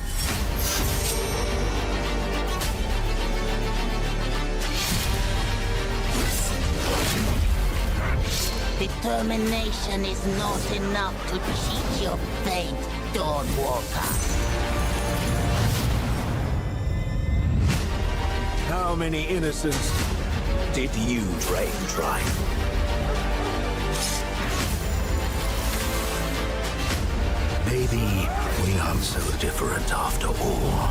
Determination is not enough to cheat your fate, Dawnwalker. How many innocents did you drain dry? Maybe we aren't so different after all.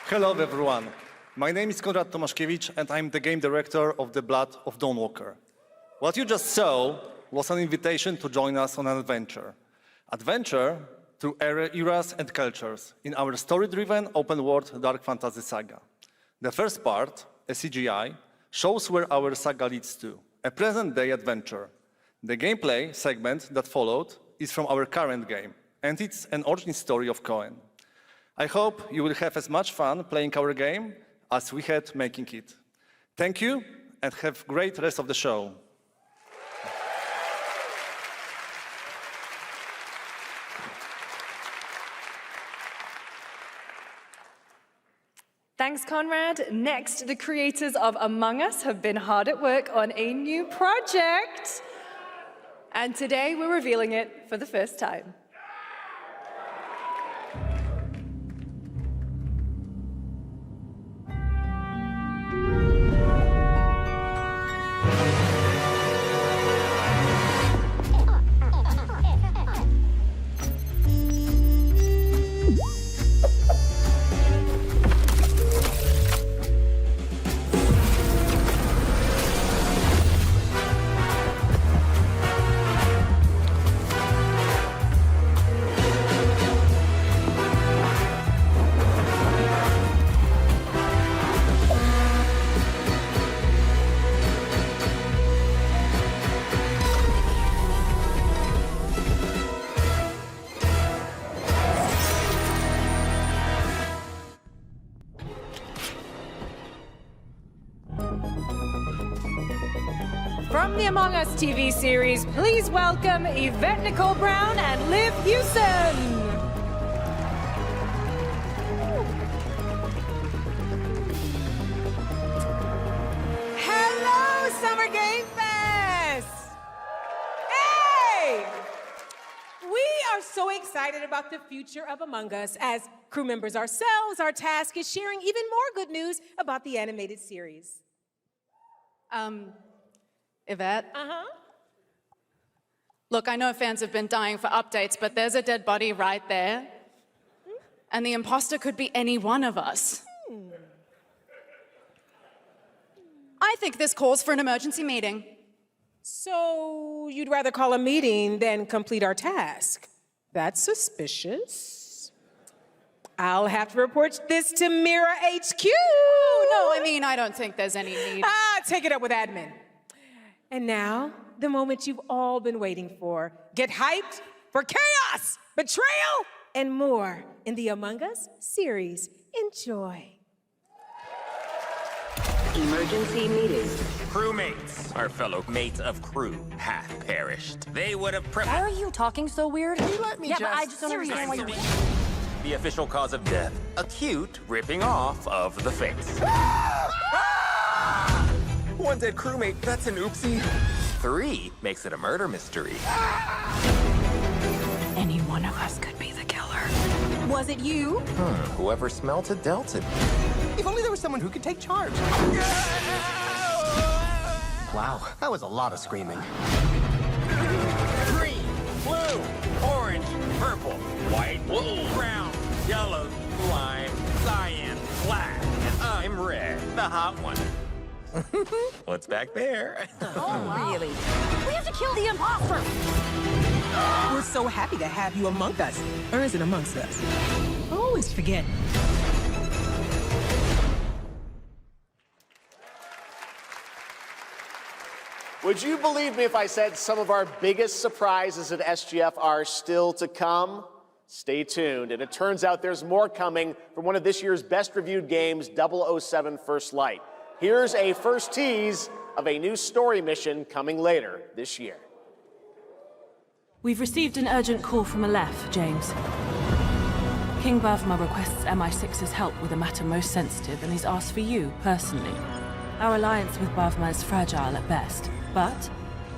Hello everyone. My name is Konrad Tomaszkiewicz and I'm the game director of The Blood of Dawnwalker. What you just saw was an invitation to join us on an adventure. Adventure through eras and cultures in our story-driven open-world dark fantasy saga. The first part, a CGI, shows where our saga leads to, a present-day adventure. The gameplay segment that followed is from our current game, and it's an origin story of Cohen. I hope you will have as much fun playing our game as we had making it. Thank you, and have a great rest of the show. Thanks, Conrad. Next, the creators of Among Us have been hard at work on a new project. And today we're revealing it for the first time. From the Among Us TV series, please welcome Yvette Nicole Brown and Liv Hewson. excited about the future of Among Us. As crew members ourselves, our task is sharing even more good news about the animated series. Yvette? Uh-huh. Look, I know fans have been dying for updates, but there's a dead body right there. And the imposter could be any one of us. I think this calls for an emergency meeting. So you'd rather call a meeting than complete our task? That's suspicious. I'll have to report this to Mira HQ. Oh, no, I mean, I don't think there's any need. Take it up with admin. And now, the moment you've all been waiting for. Get hyped for chaos, betrayal, and more in the Among Us series. Enjoy. Emergency meeting. Crewmates, our fellow mates of crew, have perished. They would have Why are you talking so weird? Can you let me yeah, just... but I just don't understand why you're... The official cause of death, acute ripping off of the face. One dead crewmate, that's an oopsie. 3 makes it a murder mystery. Any one of us could be the killer. Was it you? Whoever smelt it dealt it. If only there was someone who could take charge. Wow, that was a lot of screaming. Green, blue, orange, purple, white, brown, yellow, lime, cyan, black, and I'm red, the hot one. What's back there? Oh, wow. Really? We have to kill the imposter! We're so happy to have you among us. Or is it amongst us? I always forget. Would you believe me if I said some of our biggest surprises at SGF are still to come? Stay tuned. And it turns out there's more coming from one of this year's best reviewed games, 007 First Light. Here's a first tease of a new story mission coming later this year. We've received an urgent call from Aleph, James. King Bavma requests MI6's help with a matter most sensitive, and he's asked for you, personally. Our alliance with Bavma is fragile at best, but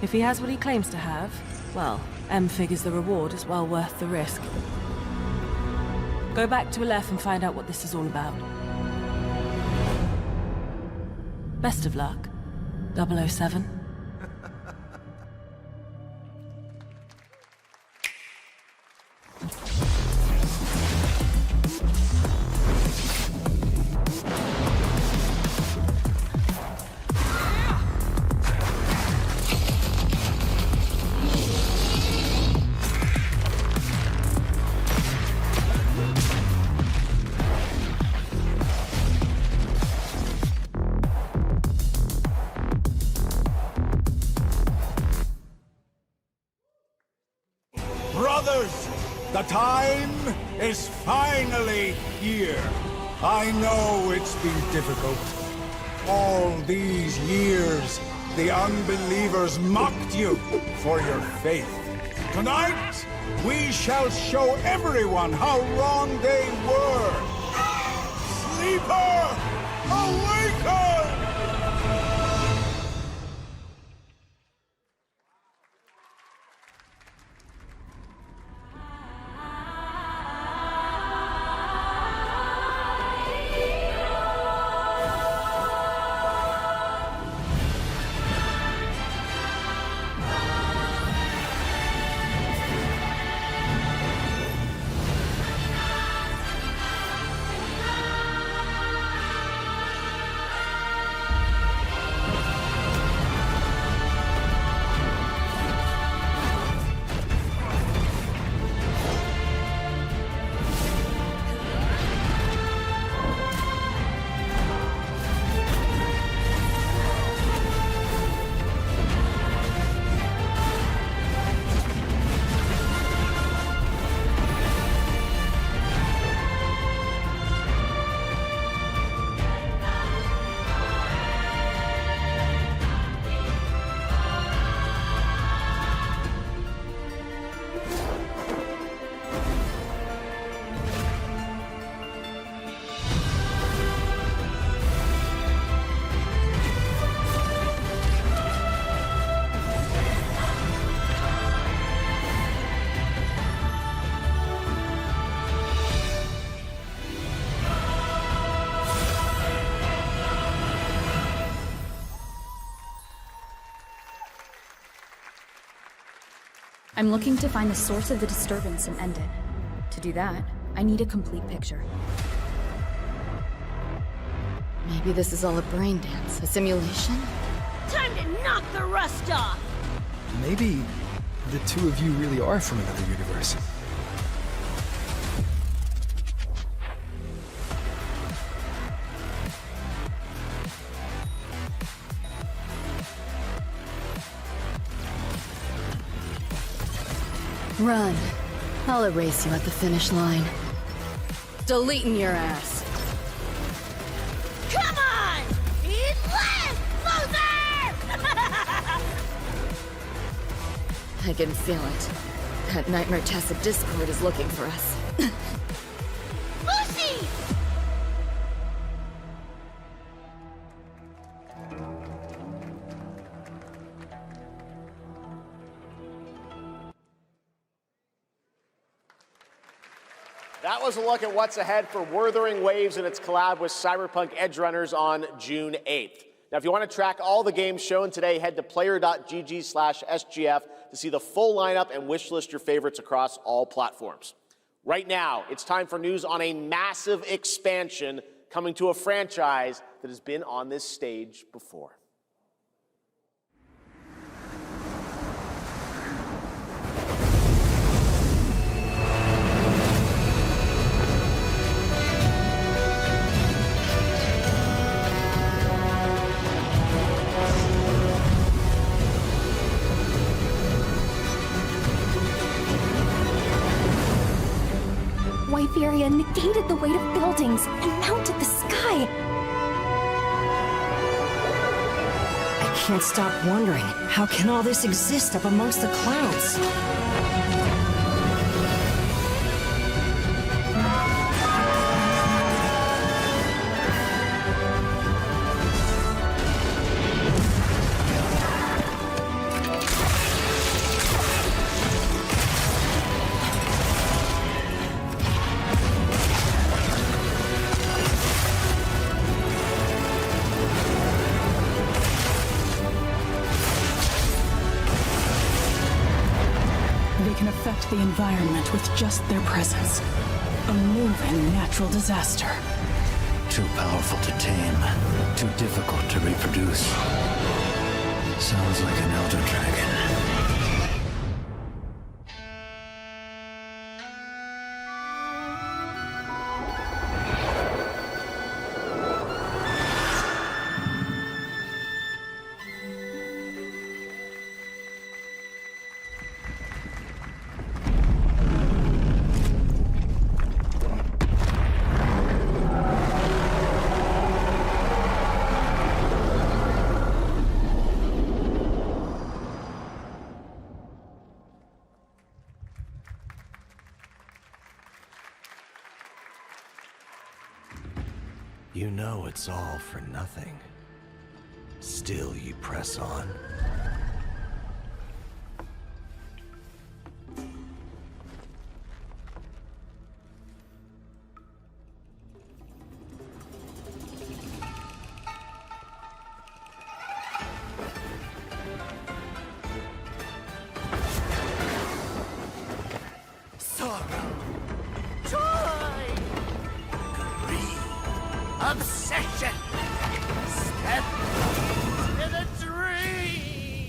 if he has what he claims to have, well, M figures the reward is well worth the risk. Go back to Aleph and find out what this is all about. Best of luck, 007. Brothers, the time is finally here. I know it's been difficult. All these years, the unbelievers mocked you for your faith. Tonight, we shall show everyone how wrong they were. Sleeper, awaken! I'm looking to find the source of the disturbance and end it. To do that, I need a complete picture. Maybe this is all a brain dance, a simulation? Time to knock the rust off! Maybe the two of you really are from another universe. Run. I'll erase you at the finish line. Deleting your ass. Come on! Eat less, loser! I can feel it. That Nightmare Tacit Discord is looking for us. Lucy! That was a look at what's ahead for Wuthering Waves and its collab with Cyberpunk Edgerunners on June 8th. Now, if you want to track all the games shown today, head to player.gg/SGF to see the full lineup and wishlist your favorites across all platforms. Right now, it's time for news on a massive expansion coming to a franchise that has been on this stage before. Wyveria negated the weight of buildings and mounted the sky. I can't stop wondering, how can all this exist up amongst the clouds? The environment with just their presence. A moving natural disaster. Too powerful to tame. Too difficult to reproduce. Sounds like an elder dragon. You know it's all for nothing. Still you press on. Obsession! Step to the dream!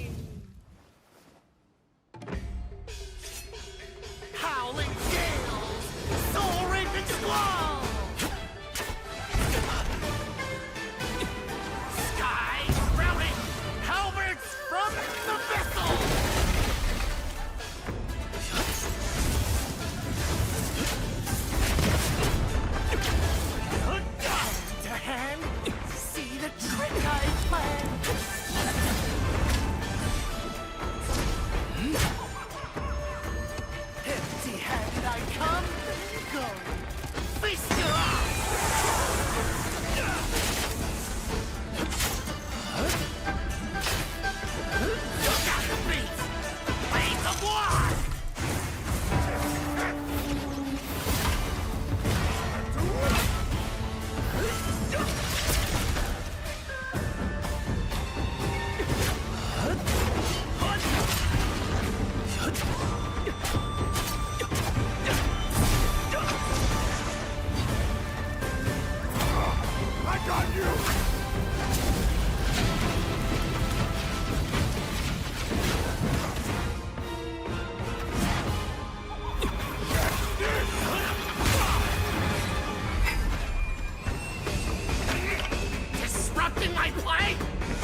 interrupting my play?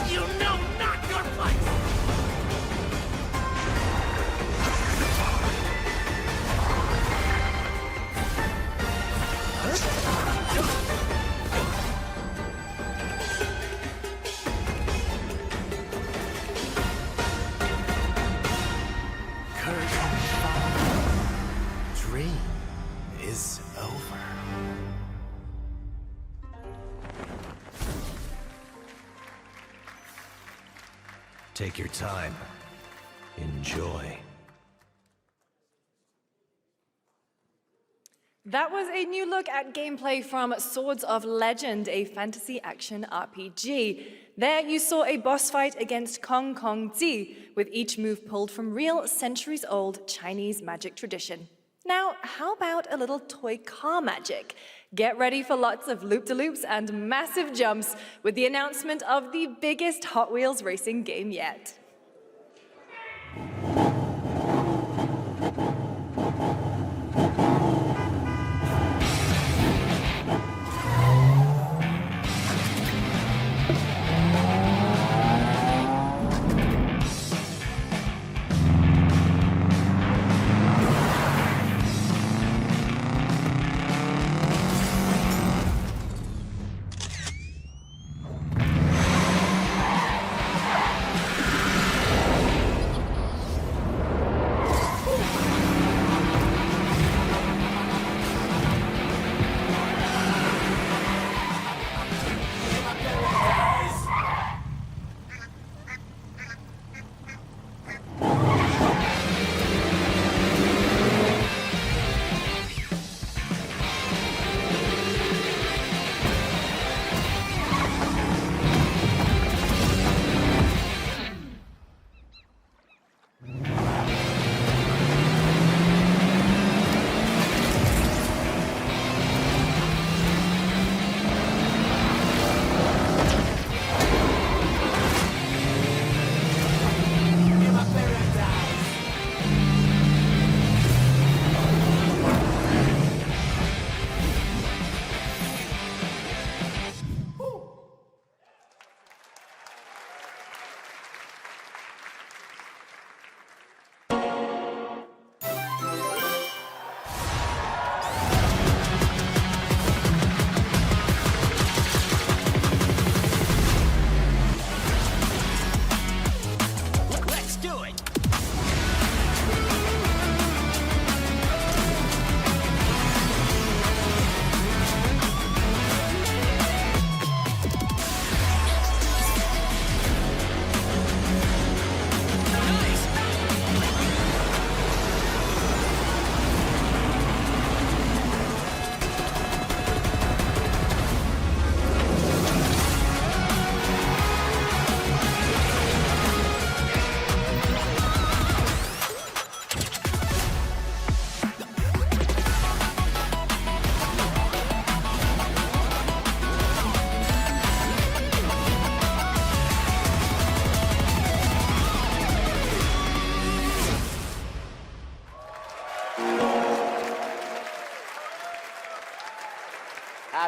You know not your place! Dream is over. Take your time. Enjoy. That was a new look at gameplay from Swords of Legend, a fantasy action RPG. There you saw a boss fight against Kong Kong Zi, with each move pulled from real centuries-old Chinese magic tradition. Now, how about a little toy car magic? Get ready for lots of loop-de-loops and massive jumps with the announcement of the biggest Hot Wheels racing game yet.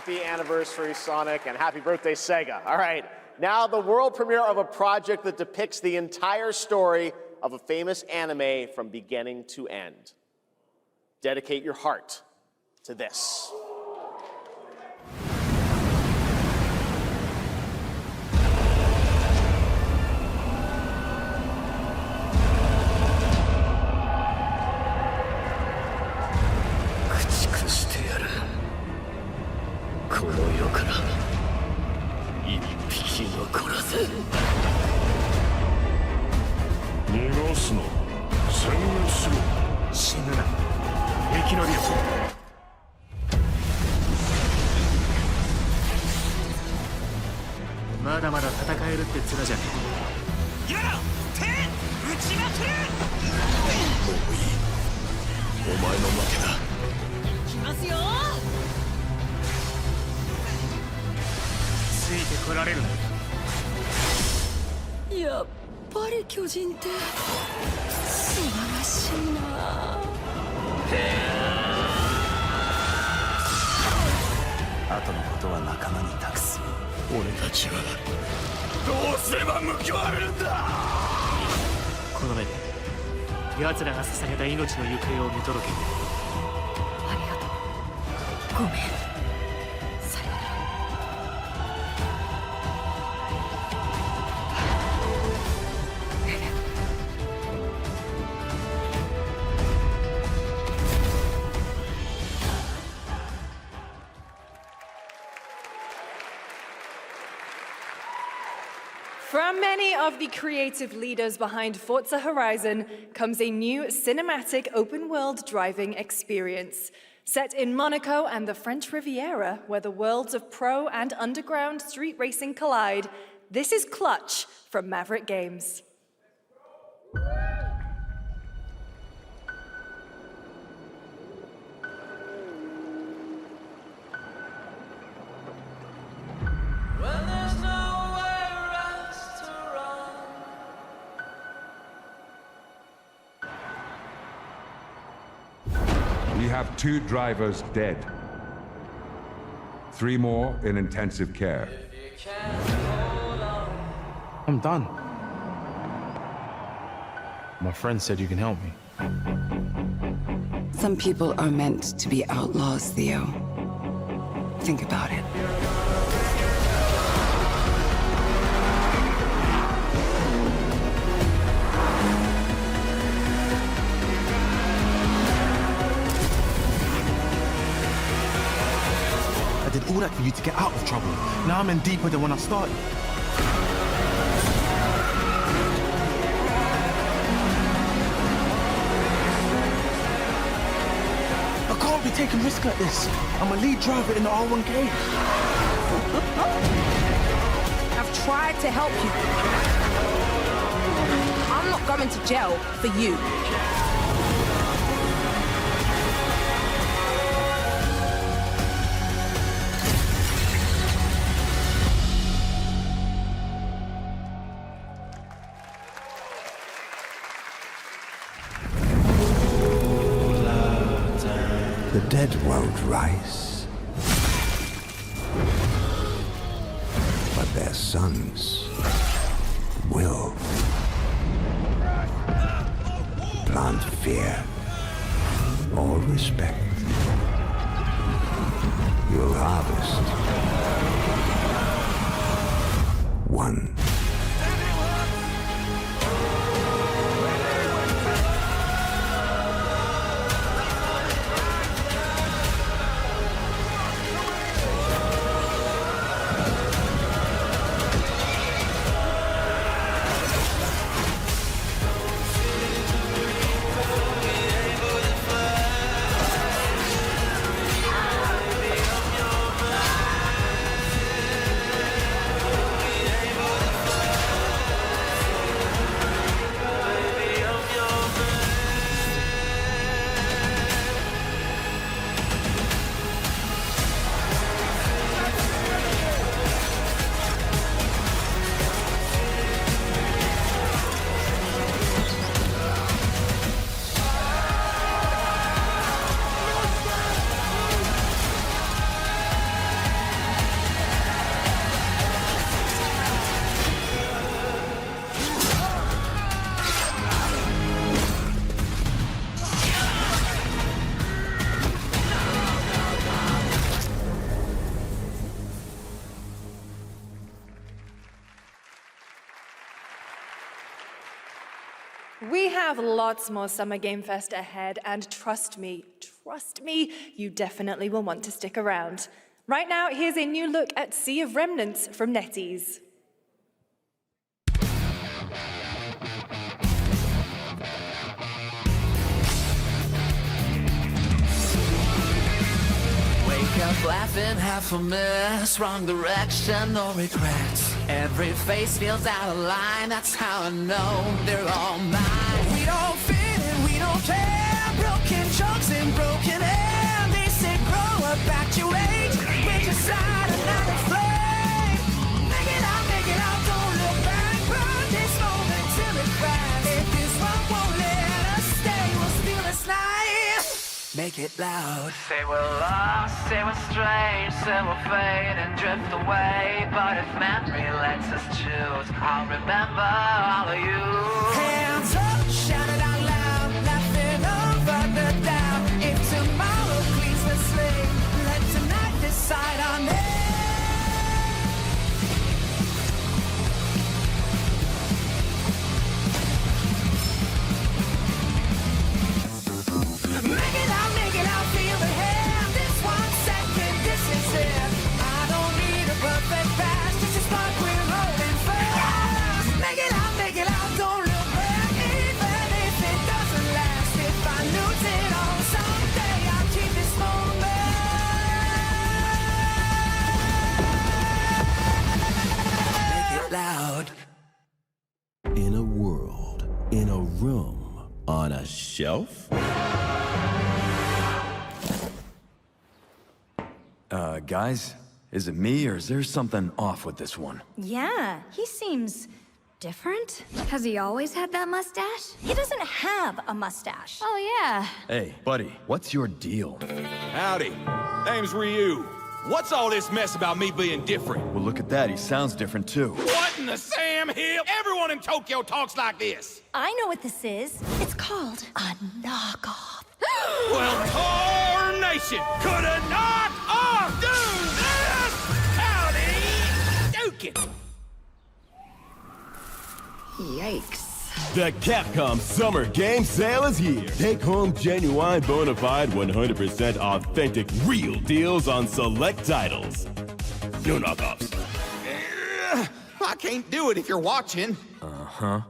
Happy anniversary, Sonic, and happy birthday, Sega. All right, now the world premiere of a project that depicts the entire story of a famous anime from beginning to end. Dedicate your heart to this.やっぱり巨人って素晴らしいな。後のことは仲間に託す。俺たちはどうすれば報われるんだ。この目で奴らが捧げた命の行方を見届ける。ありがとう。ごめん。さよなら。From many of the creative leaders behind Forza Horizon comes a new cinematic open-world driving experience. Set in Monaco and the French Riviera, where the worlds of pro and underground street racing collide, this is Clutch from Maverick Games. We have 2 drivers dead. 3 more in intensive care. I'm done. My friend said you can help me. Some people are meant to be outlaws, Theo. Think about it. I did all that for you to get out of trouble. Now I'm in deeper than when I started. I can't be taking risks like this. I'm a lead driver in the R1K. I've tried to help you. I'm not going to jail for you. The dead won't rise, but their sons will. Plant fear or respect. You'll harvest one. We have lots more Summer Game Fest ahead, and trust me, you definitely will want to stick around. Right now, here's a new look at Sea of Remnants from NetEase. Wake up laughing, half a mess, wrong direction, no regrets. Every face feels out of line, that's how I know they're all mine. We don't fit and we don't care, broken chunks and broken air. They say grow up at your age, with your side another flame. Make it out, don't look back, burn this moment till it cracks. If this one won't let us stay, we'll steal this night. Make it loud. Say we're lost, say we're strange, say we'll fade and drift away. But if memory lets us choose, I'll remember all of you. Hands up, shout it out loud, laughing over the doubt. If tomorrow cleans the slate, let tonight decide on it. Make it out, feel the hand. This 1 second, this is it. I don't need a perfect pass, just a spark we're rolling fast. Make it out, don't look back, even if it doesn't last. If I lose it all someday, I'll keep this moment. Make it loud. In a world, in a room, on a shelf? Guys, is it me or is there something off with this one? Yeah, he seems different. Has he always had that mustache? He doesn't have a mustache. Oh, yeah. Hey, buddy, what's your deal? Howdy. Name's Ryu. What's all this mess about me being different? Well, look at that. He sounds different, too. What in the Sam Hill? Everyone in Tokyo talks like this. I know what this is. It's called a knockoff. Well, tarnation! Could a knock-off do this? Howdy, Dukin'. Yikes. The Capcom Summer Game Sale is here. Take home genuine, bona fide, 100% authentic, real deals on select titles. No knockoffs. I can't do it if you're watching. Uh-huh.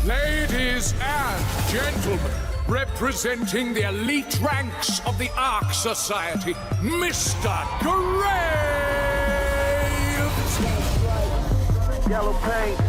Ladies and gentlemen, representing the elite ranks of the Ark Society, Mr. Graves! Yellow paint.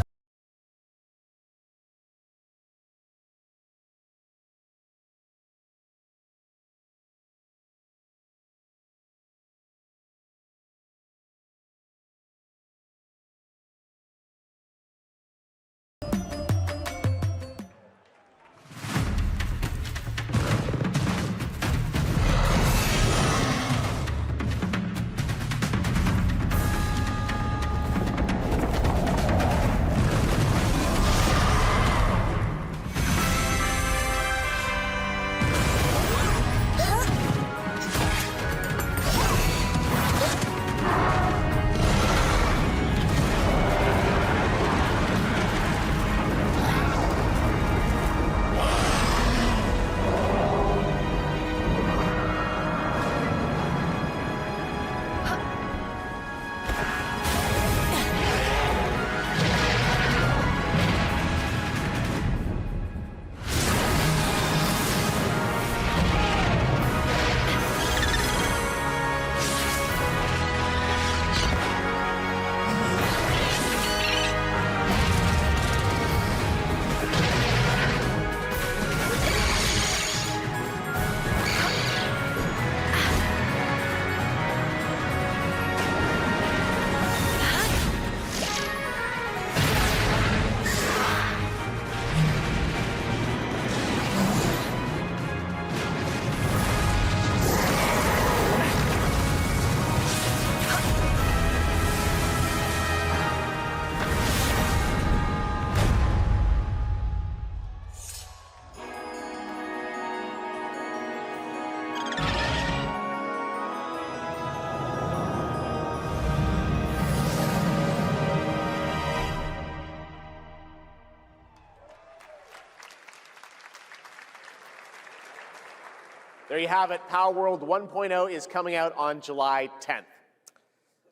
There you have it. Power World 1.0 is coming out on July 10th.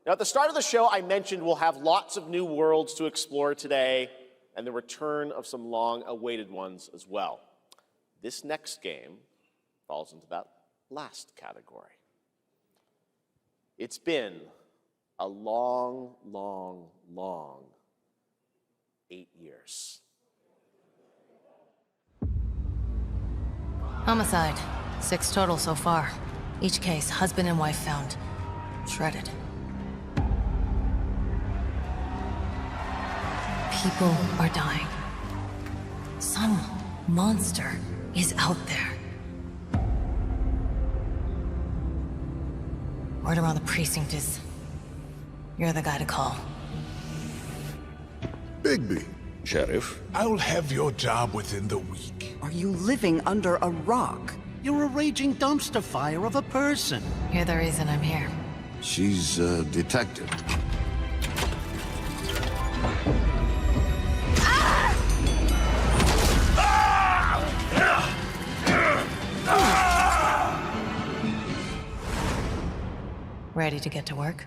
Now, at the start of the show, I mentioned we'll have lots of new worlds to explore today and the return of some long-awaited ones as well. This next game falls into that last category. It's been a long, long, long 8 years. Homicide. 6 total so far. Each case, husband and wife found. Shredded. People are dying. Some monster is out there. Word around the precinct is you're the guy to call. Bigby, Sheriff? I'll have your job within the week. Are you living under a rock? You're a raging dumpster fire of a person. You're the reason I'm here. She's a detective. Ready to get to work?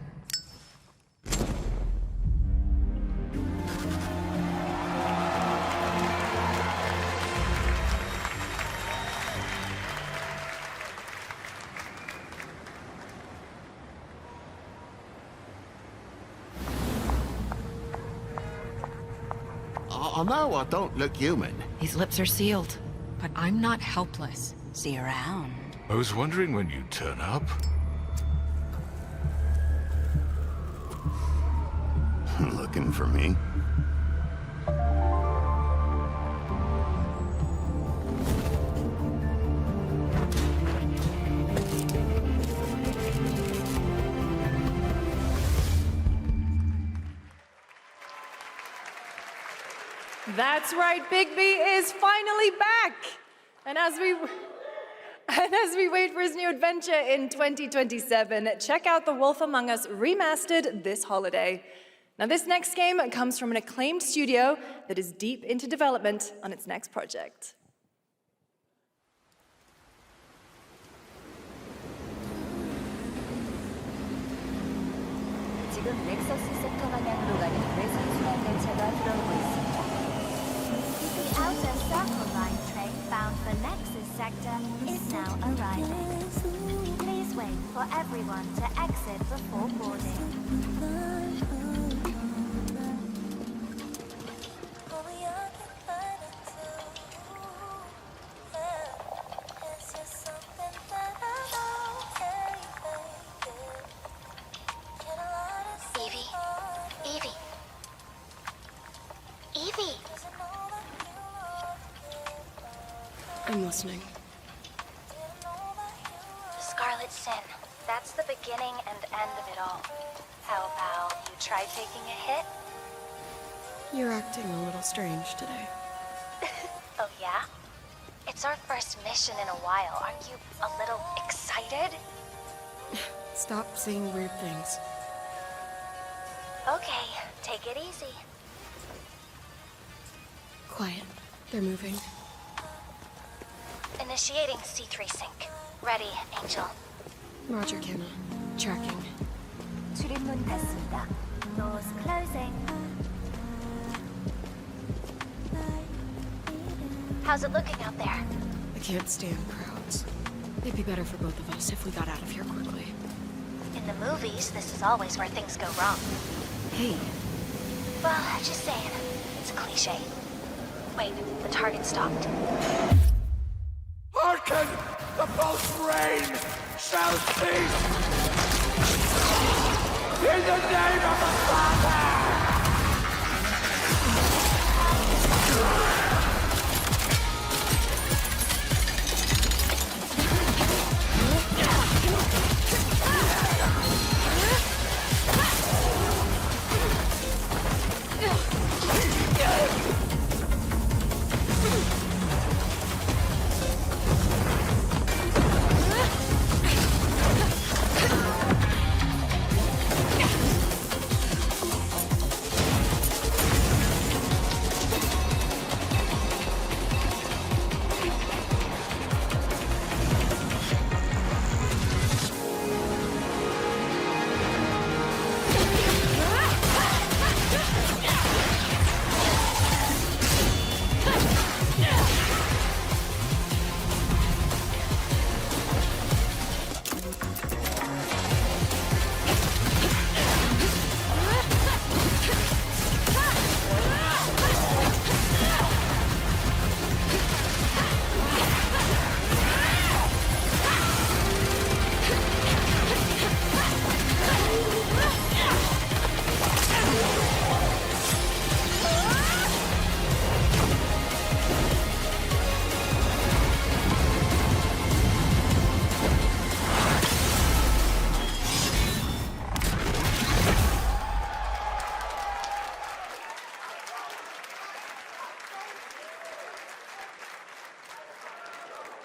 Oh, no, I don't look human. These lips are sealed, but I'm not helpless. See you around. I was wondering when you'd turn up. Looking for me? That's right, Bigby is finally back! And as we wait for his new adventure in 2027, check out The Wolf Among Us Remastered this holiday. Now, this next game comes from an acclaimed studio that is deep into development on its next project. 지금 넥서스 섹터 방향으로 가는 외선순환 열차가 들어오고 있습니다. The outer circle line train bound for Nexus sector is now arriving. Please wait for everyone to exit before boarding. I'm listening. The Scarlet Sin. That's the beginning and end of it all. How about you try taking a hit? You're acting a little strange today. Oh yeah? It's our first mission in a while. Aren't you a little excited? Stop saying weird things. Okay, take it easy. Quiet. They're moving. Initiating C3 sync. Ready, Angel. Roger, Kenna. Tracking. 출입문 닫습니다. Doors closing. How's it looking out there? I can't stand crowds. It'd be better for both of us if we got out of here quickly. In the movies, this is always where things go wrong. Hey. Well, just saying. It's a cliche. Wait, the target stopped. Hearken! The pulse rain shall cease! In the name of the Father!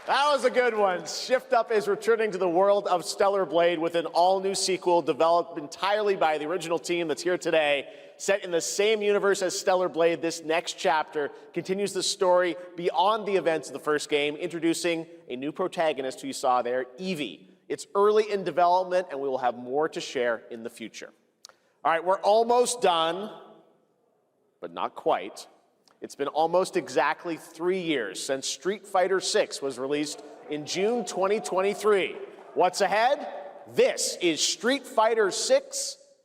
That was a good one. Shift Up is returning to the world of Stellar Blade with an all-new sequel developed entirely by the original team that's here today. Set in the same universe as Stellar Blade, this next chapter continues the story beyond the events of the first game, introducing a new protagonist who you saw there, Evie. It's early in development, and we will have more to share in the future. All right, we're almost done, but not quite. It's been almost exactly 3 years since Street Fighter VI was released in June 2023. What's ahead? This is Street Fighter VI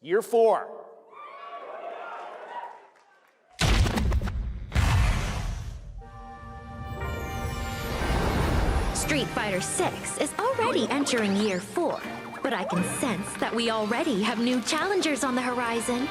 Year 4. Street Fighter VI is already entering Year 4, but I can sense that we already have new challengers on the horizon.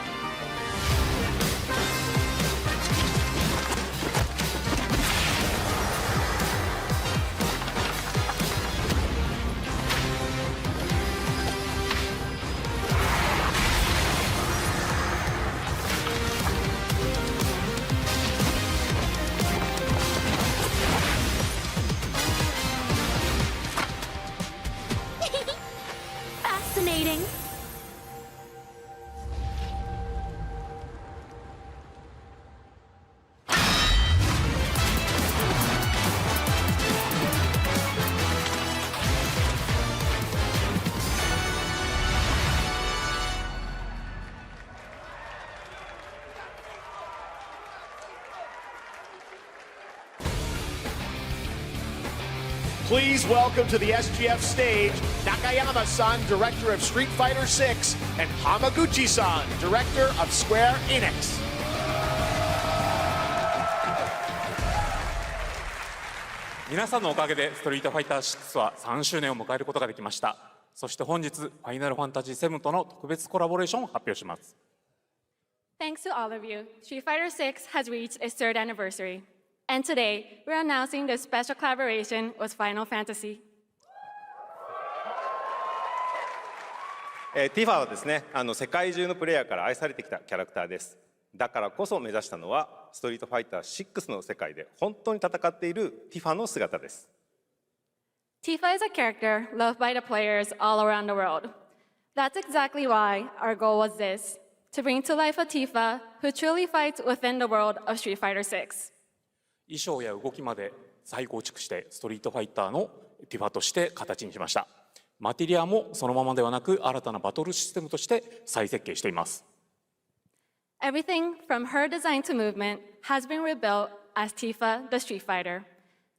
Fascinating. Please welcome to the SGF stage, Nakayama-san, Director of Street Fighter VI, and Hamaguchi-san, Director of Square Enix. 皆さんのおかげでストリートファイター6は3周年を迎えることができました。そして本日、ファイナルファンタジー7との特別コラボレーションを発表します。Thanks to all of you, Street Fighter VI has reached its 3rd anniversary. And today, we're announcing this special collaboration with Final Fantasy. ティファはですね、世界中のプレイヤーから愛されてきたキャラクターです。だからこそ目指したのは、ストリートファイター6の世界で本当に戦っているティファの姿です。Tifa is a character loved by the players all around the world. That's exactly why our goal was this, to bring to life a Tifa who truly fights within the world of Street Fighter VI. 衣装や動きまで再構築してストリートファイターのティファとして形にしました。マテリアもそのままではなく新たなバトルシステムとして再設計しています。Everything from her design to movement has been rebuilt as Tifa the Street Fighter.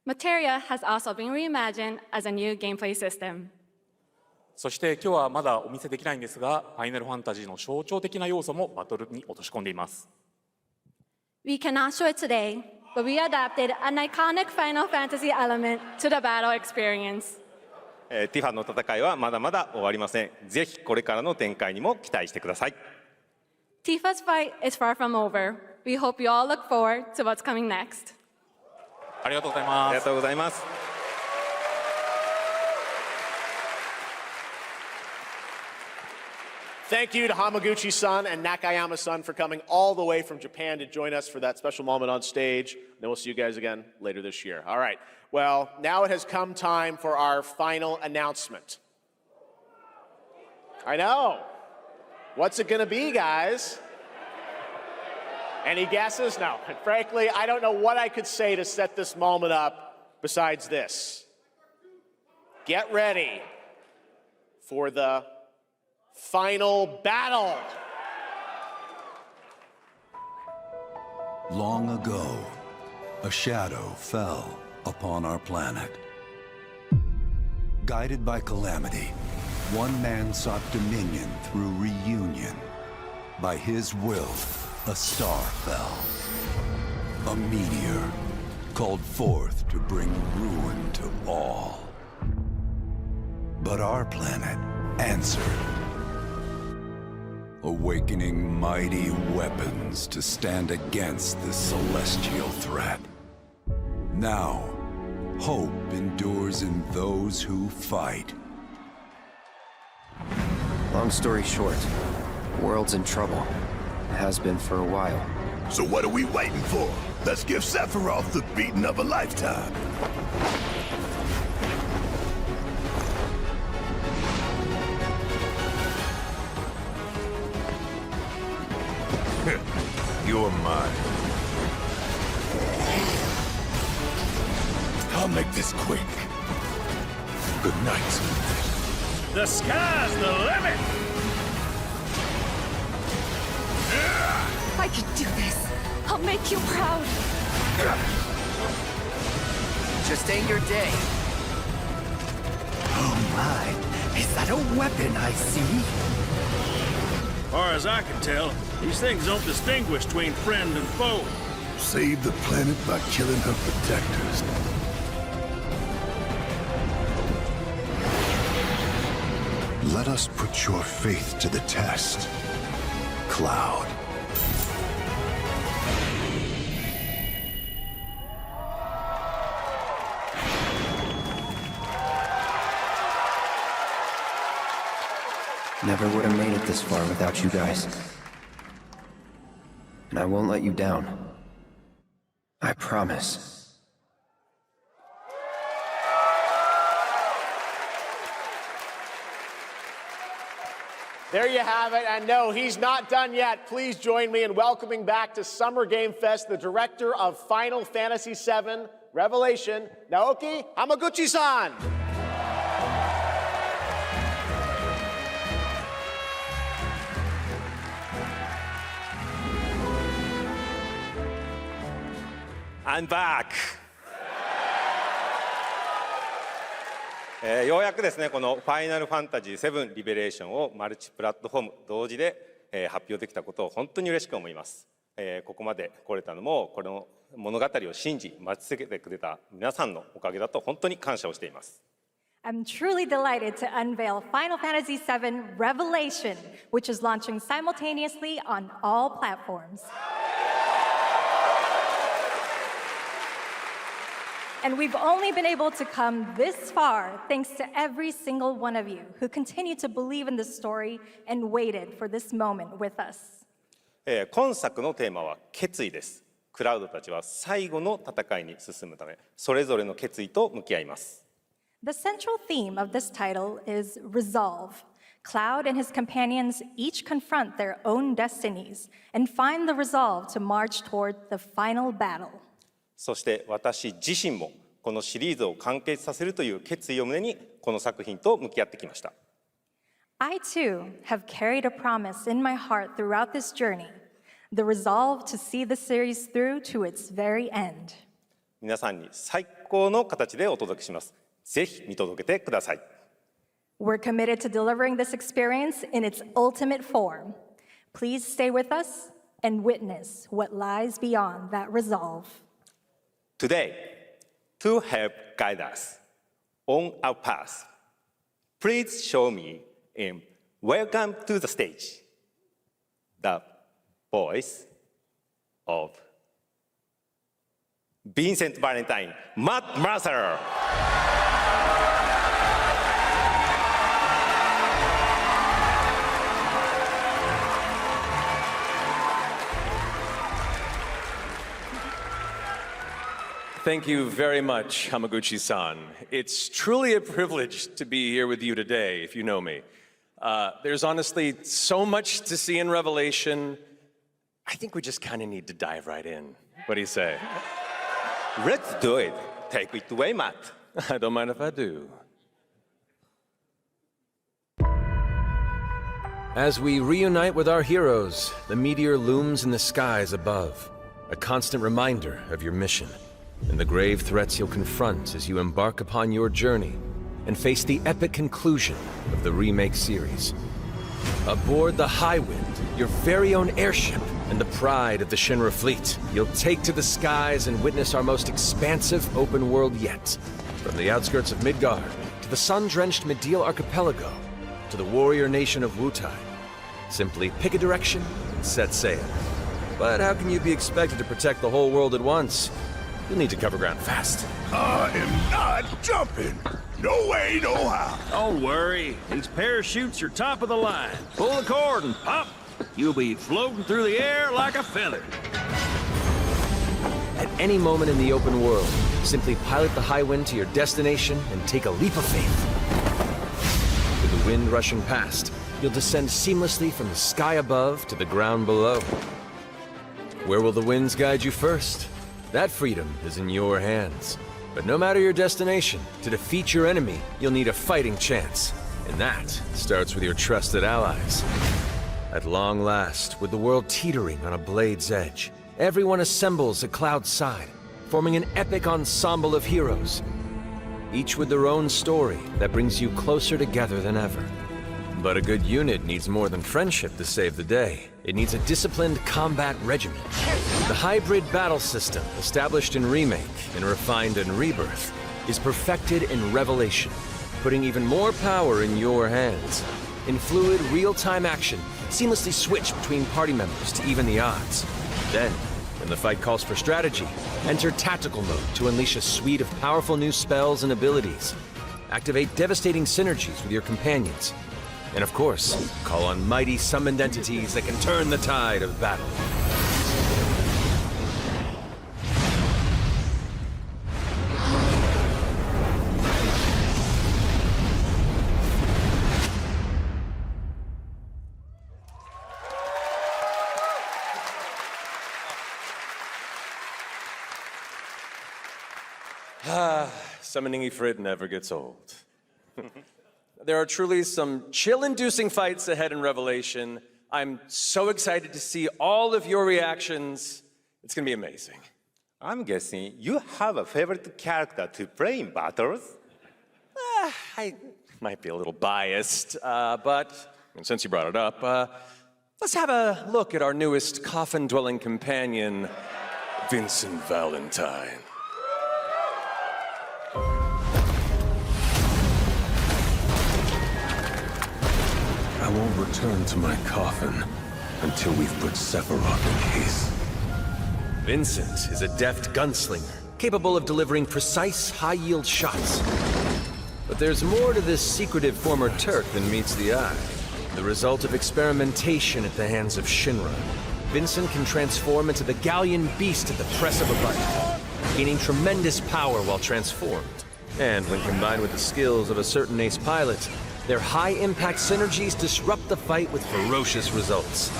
Materia has also been reimagined as a new gameplay system. そして今日はまだお見せできないんですが、ファイナルファンタジーの象徴的な要素もバトルに落とし込んでいます。We cannot show it today, but we adapted an iconic Final Fantasy element to the battle experience. ティファの戦いはまだまだ終わりません。ぜひこれからの展開にも期待してください。Tifa's fight is far from over. We hope you all look forward to what's coming next. ありがとうございます。ありがとうございます。Thank you to Hamaguchi-san and Nakayama-san for coming all the way from Japan to join us for that special moment on stage. Then we'll see you guys again later this year. All right. Well, now it has come time for our final announcement. I know. What's it going to be, guys? Any guesses? No. And frankly, I don't know what I could say to set this moment up besides this. Get ready for the final battle. Long ago, a shadow fell upon our planet. Guided by calamity, one man sought dominion through reunion. By his will, a star fell. A meteor called forth to bring ruin to all. But our planet answered, awakening mighty weapons to stand against this celestial threat. Now, hope endures in those who fight. Long story short, the world's in trouble. It has been for a while. So what are we waiting for? Let's give Sephiroth the beating of a lifetime. You're mine. I'll make this quick. Good night. The sky's the limit! I can do this. I'll make you proud. Just ain't your day. Oh my, is that a weapon I see? Far as I can tell, these things don't distinguish between friend and foe. Save the planet by killing her protectors. Let us put your faith to the test, Cloud. Never would have made it this far without you guys. And I won't let you down. I promise. There you have it, and no, he's not done yet. Please join me in welcoming back to Summer Game Fest the director of Final Fantasy VII Revelation, Naoki Hamaguchi-san. I'm back! ようやくですね、このファイナルファンタジー7リベレーションをマルチプラットフォーム同時で発表できたことを本当に嬉しく思います。ここまで来れたのも、この物語を信じ、待ち続けてくれた皆さんのおかげだと本当に感謝をしています。I'm truly delighted to unveil Final Fantasy VII Revelation, which is launching simultaneously on all platforms. And we've only been able to come this far thanks to every single one of you who continue to believe in this story and waited for this moment with us. 今作のテーマは決意です。クラウドたちは最後の戦いに進むため、それぞれの決意と向き合います。The central theme of this title is resolve. Cloud and his companions each confront their own destinies and find the resolve to march toward the final battle. そして私自身もこのシリーズを完結させるという決意を胸にこの作品と向き合ってきました。I too have carried a promise in my heart throughout this journey, the resolve to see the series through to its very end. 皆さんに最高の形でお届けします。ぜひ見届けてください。We're committed to delivering this experience in its ultimate form. Please stay with us and witness what lies beyond that resolve. Today, to help guide us on our path, please show me in Welcome to the Stage, the voice of Vincent Valentine, Matt Mercer. Thank you very much, Hamaguchi-san. It's truly a privilege to be here with you today, if you know me. There's honestly so much to see in Revelation. I think we just kind of need to dive right in. What do you say? Let's do it. Take it away, Matt. I don't mind if I do. As we reunite with our heroes, the meteor looms in the skies above, a constant reminder of your mission and the grave threats you'll confront as you embark upon your journey and face the epic conclusion of the remake series. Aboard the Highwind, your very own airship and the pride of the Shinra fleet, you'll take to the skies and witness our most expansive open world yet. From the outskirts of Midgard, to the sun-drenched Medial Archipelago, to the warrior nation of Wutai. Simply pick a direction and set sail. But how can you be expected to protect the whole world at once? You'll need to cover ground fast. I am not jumping. No way, no how. Don't worry. These parachutes are top of the line. Pull the cord and pop. You'll be floating through the air like a feather. At any moment in the open world, simply pilot the Highwind to your destination and take a leap of faith. With the wind rushing past, you'll descend seamlessly from the sky above to the ground below. Where will the winds guide you first? That freedom is in your hands. But no matter your destination, to defeat your enemy, you'll need a fighting chance. And that starts with your trusted allies. At long last, with the world teetering on a blade's edge, everyone assembles at Cloud's side, forming an epic ensemble of heroes, each with their own story that brings you closer together than ever. But a good unit needs more than friendship to save the day. It needs a disciplined combat regiment. The hybrid battle system, established in Remake and refined in Rebirth, is perfected in Revelation, putting even more power in your hands. In fluid, real-time action, seamlessly switch between party members to even the odds. Then, when the fight calls for strategy, enter tactical mode to unleash a suite of powerful new spells and abilities. Activate devastating synergies with your companions. And of course, call on mighty summoned entities that can turn the tide of battle. Summoning Ifrit never gets old. There are truly some chill-inducing fights ahead in Revelation. I'm so excited to see all of your reactions. It's gonna be amazing. I'm guessing you have a favorite character to play in battles? I might be a little biased, but and since you brought it up, let's have a look at our newest coffin-dwelling companion, Vincent Valentine. I won't return to my coffin until we've put Sephiroth in peace. Vincent is a deft gunslinger, capable of delivering precise, high-yield shots. But there's more to this secretive former Turk than meets the eye. The result of experimentation at the hands of Shinra, Vincent can transform into the Galleon beast at the press of a button, gaining tremendous power while transformed. And when combined with the skills of a certain ace pilot, their high-impact synergies disrupt the fight with ferocious results.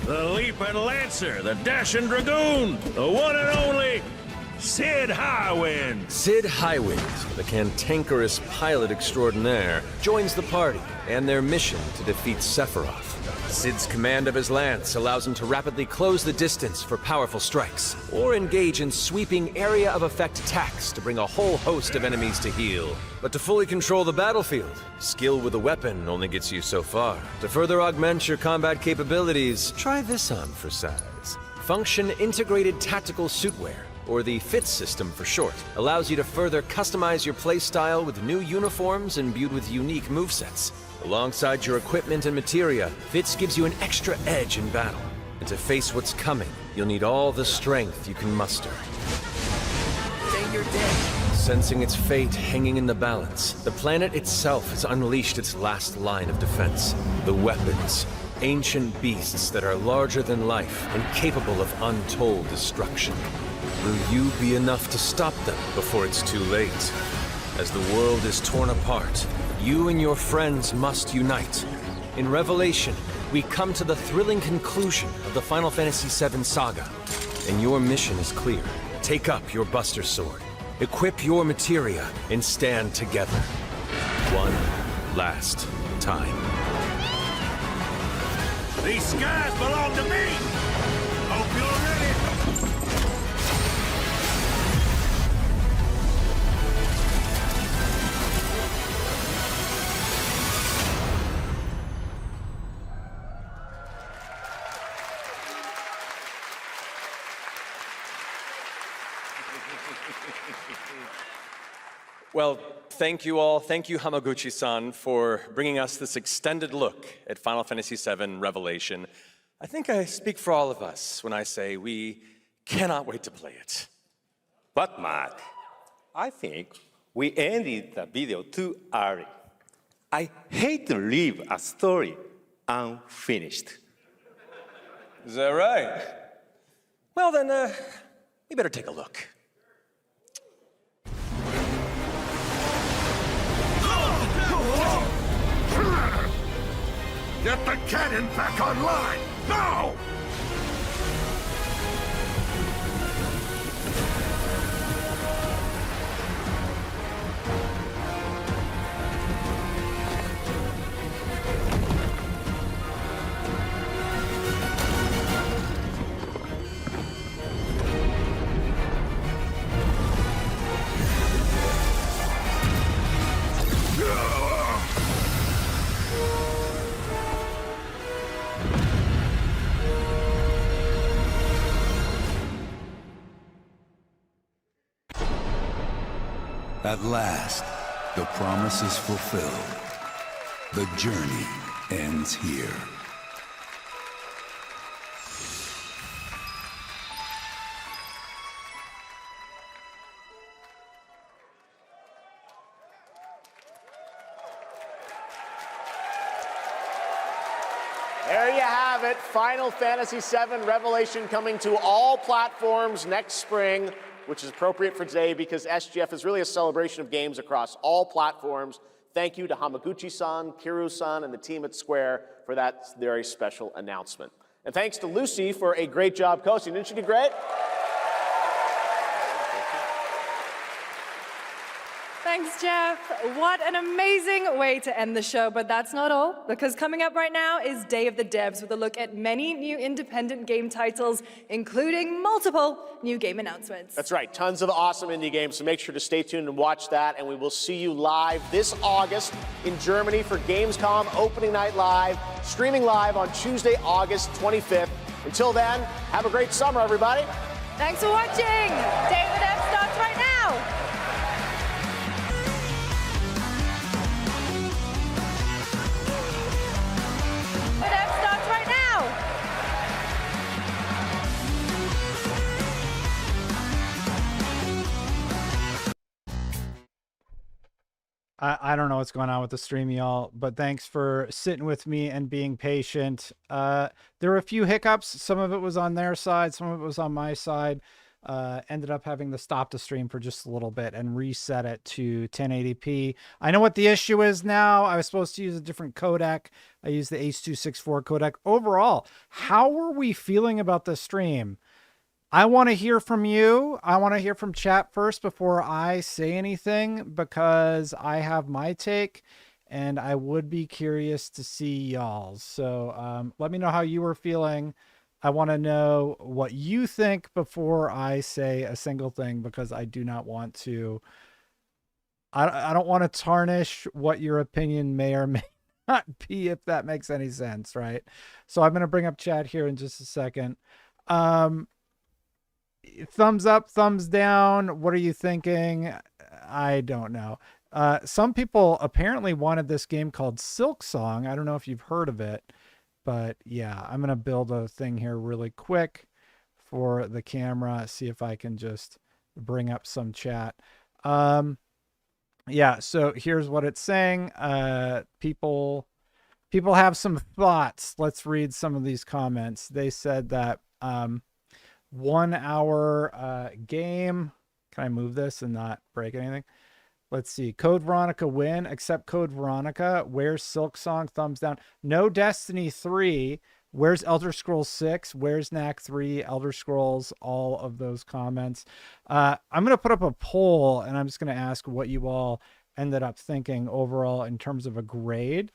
The Leaping Lancer, the Dashing Dragoon, the one and only Sid Highwind. Sid Highwind, the cantankerous pilot extraordinaire, joins the party and their mission to defeat Sephiroth. Sid's command of his lance allows him to rapidly close the distance for powerful strikes, or engage in sweeping area of effect attacks to bring a whole host of enemies to heel. But to fully control the battlefield, skill with a weapon only gets you so far. To further augment your combat capabilities, try this on for size. Function Integrated Tactical Suitwear, or the FITS system for short, allows you to further customize your playstyle with new uniforms imbued with unique movesets. Alongside your equipment and materia, FITS gives you an extra edge in battle. And to face what's coming, you'll need all the strength you can muster. Say you're dead. Sensing its fate hanging in the balance, the planet itself has unleashed its last line of defense. The weapons. Ancient beasts that are larger than life and capable of untold destruction. Will you be enough to stop them before it's too late? As the world is torn apart, you and your friends must unite. In Revelation, we come to the thrilling conclusion of the Final Fantasy VII saga. And your mission is clear. Take up your Buster Sword, equip your materia, and stand together. One last time. These skies belong to me! Hope you're ready! Well, thank you all. Thank you, Hamaguchi-san, for bringing us this extended look at Final Fantasy VII Revelation. I think I speak for all of us when I say we cannot wait to play it. But Mark, I think we ended the video too early. I hate to leave a story unfinished. Is that right? Well then, we better take a look. Get the cannon back online, now! At last, the promise is fulfilled. The journey ends here. There you have it. Final Fantasy VII Revelation coming to all platforms next spring, which is appropriate for today because SGF is really a celebration of games across all platforms. Thank you to Hamaguchi-san, Kiru-san, and the team at Square for that very special announcement. And thanks to Lucy for a great job coaching. Didn't she do great? Thanks, Jeff. What an amazing way to end the show, but that's not all, because coming up right now is Day of the Devs with a look at many new independent game titles, including multiple new game announcements. That's right, tons of awesome indie games, so make sure to stay tuned and watch that, and we will see you live this August in Germany for Gamescom Opening Night Live, streaming live on Tuesday, August 25th. Until then, have a great summer, everybody. Thanks for watching. Day of the Devs starts right now. I don't know what's going on with the stream, y'all, but thanks for sitting with me and being patient. There were a few hiccups. Some of it was on their side. Some of it was on my side. Ended up having to stop the stream for just a little bit and reset it to 1080p. I know what the issue is now. I was supposed to use a different codec. I used the H.264 codec. Overall, how are we feeling about the stream? I want to hear from you. I want to hear from chat first before I say anything because I have my take and I would be curious to see y'all's. So let me know how you were feeling. I want to know what you think before I say a single thing because I do not want to. I don't want to tarnish what your opinion may or may not be, if that makes any sense, right? So I'm going to bring up chat here in just a second. Thumbs up, thumbs down. What are you thinking? I don't know. Some people apparently wanted this game called Silksong. I don't know if you've heard of it, but yeah, I'm going to build a thing here really quick for the camera. See if I can just bring up some chat. Yeah, so here's what it's saying. People have some thoughts. Let's read some of these comments. They said that 1 hour game. Can I move this and not break anything? Let's see. Code Veronica win. Accept Code Veronica. Where's Silksong? Thumbs down. No Destiny 3. Where's Elder Scrolls 6? Where's Knack 3? Elder Scrolls. All of those comments. I'm going to put up a poll and I'm just going to ask what you all ended up thinking overall in terms of a grade.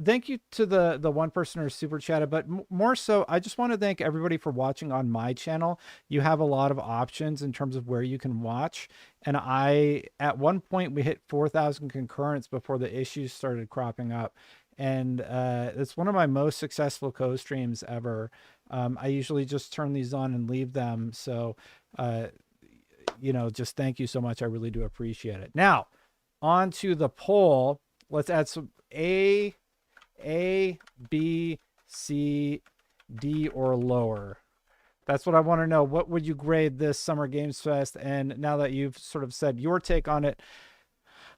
Thank you to the one person who super chatted, but more so, I just want to thank everybody for watching on my channel. You have a lot of options in terms of where you can watch. And at one point we hit 4,000 concurrents before the issues started cropping up. And it's one of my most successful co-streams ever. I usually just turn these on and leave them. So, you know, just thank you so much. I really do appreciate it. Now, on to the poll. Let's add some A, B, C, D, or lower. That's what I want to know. What would you grade this Summer Games Fest? And now that you've sort of said your take on it,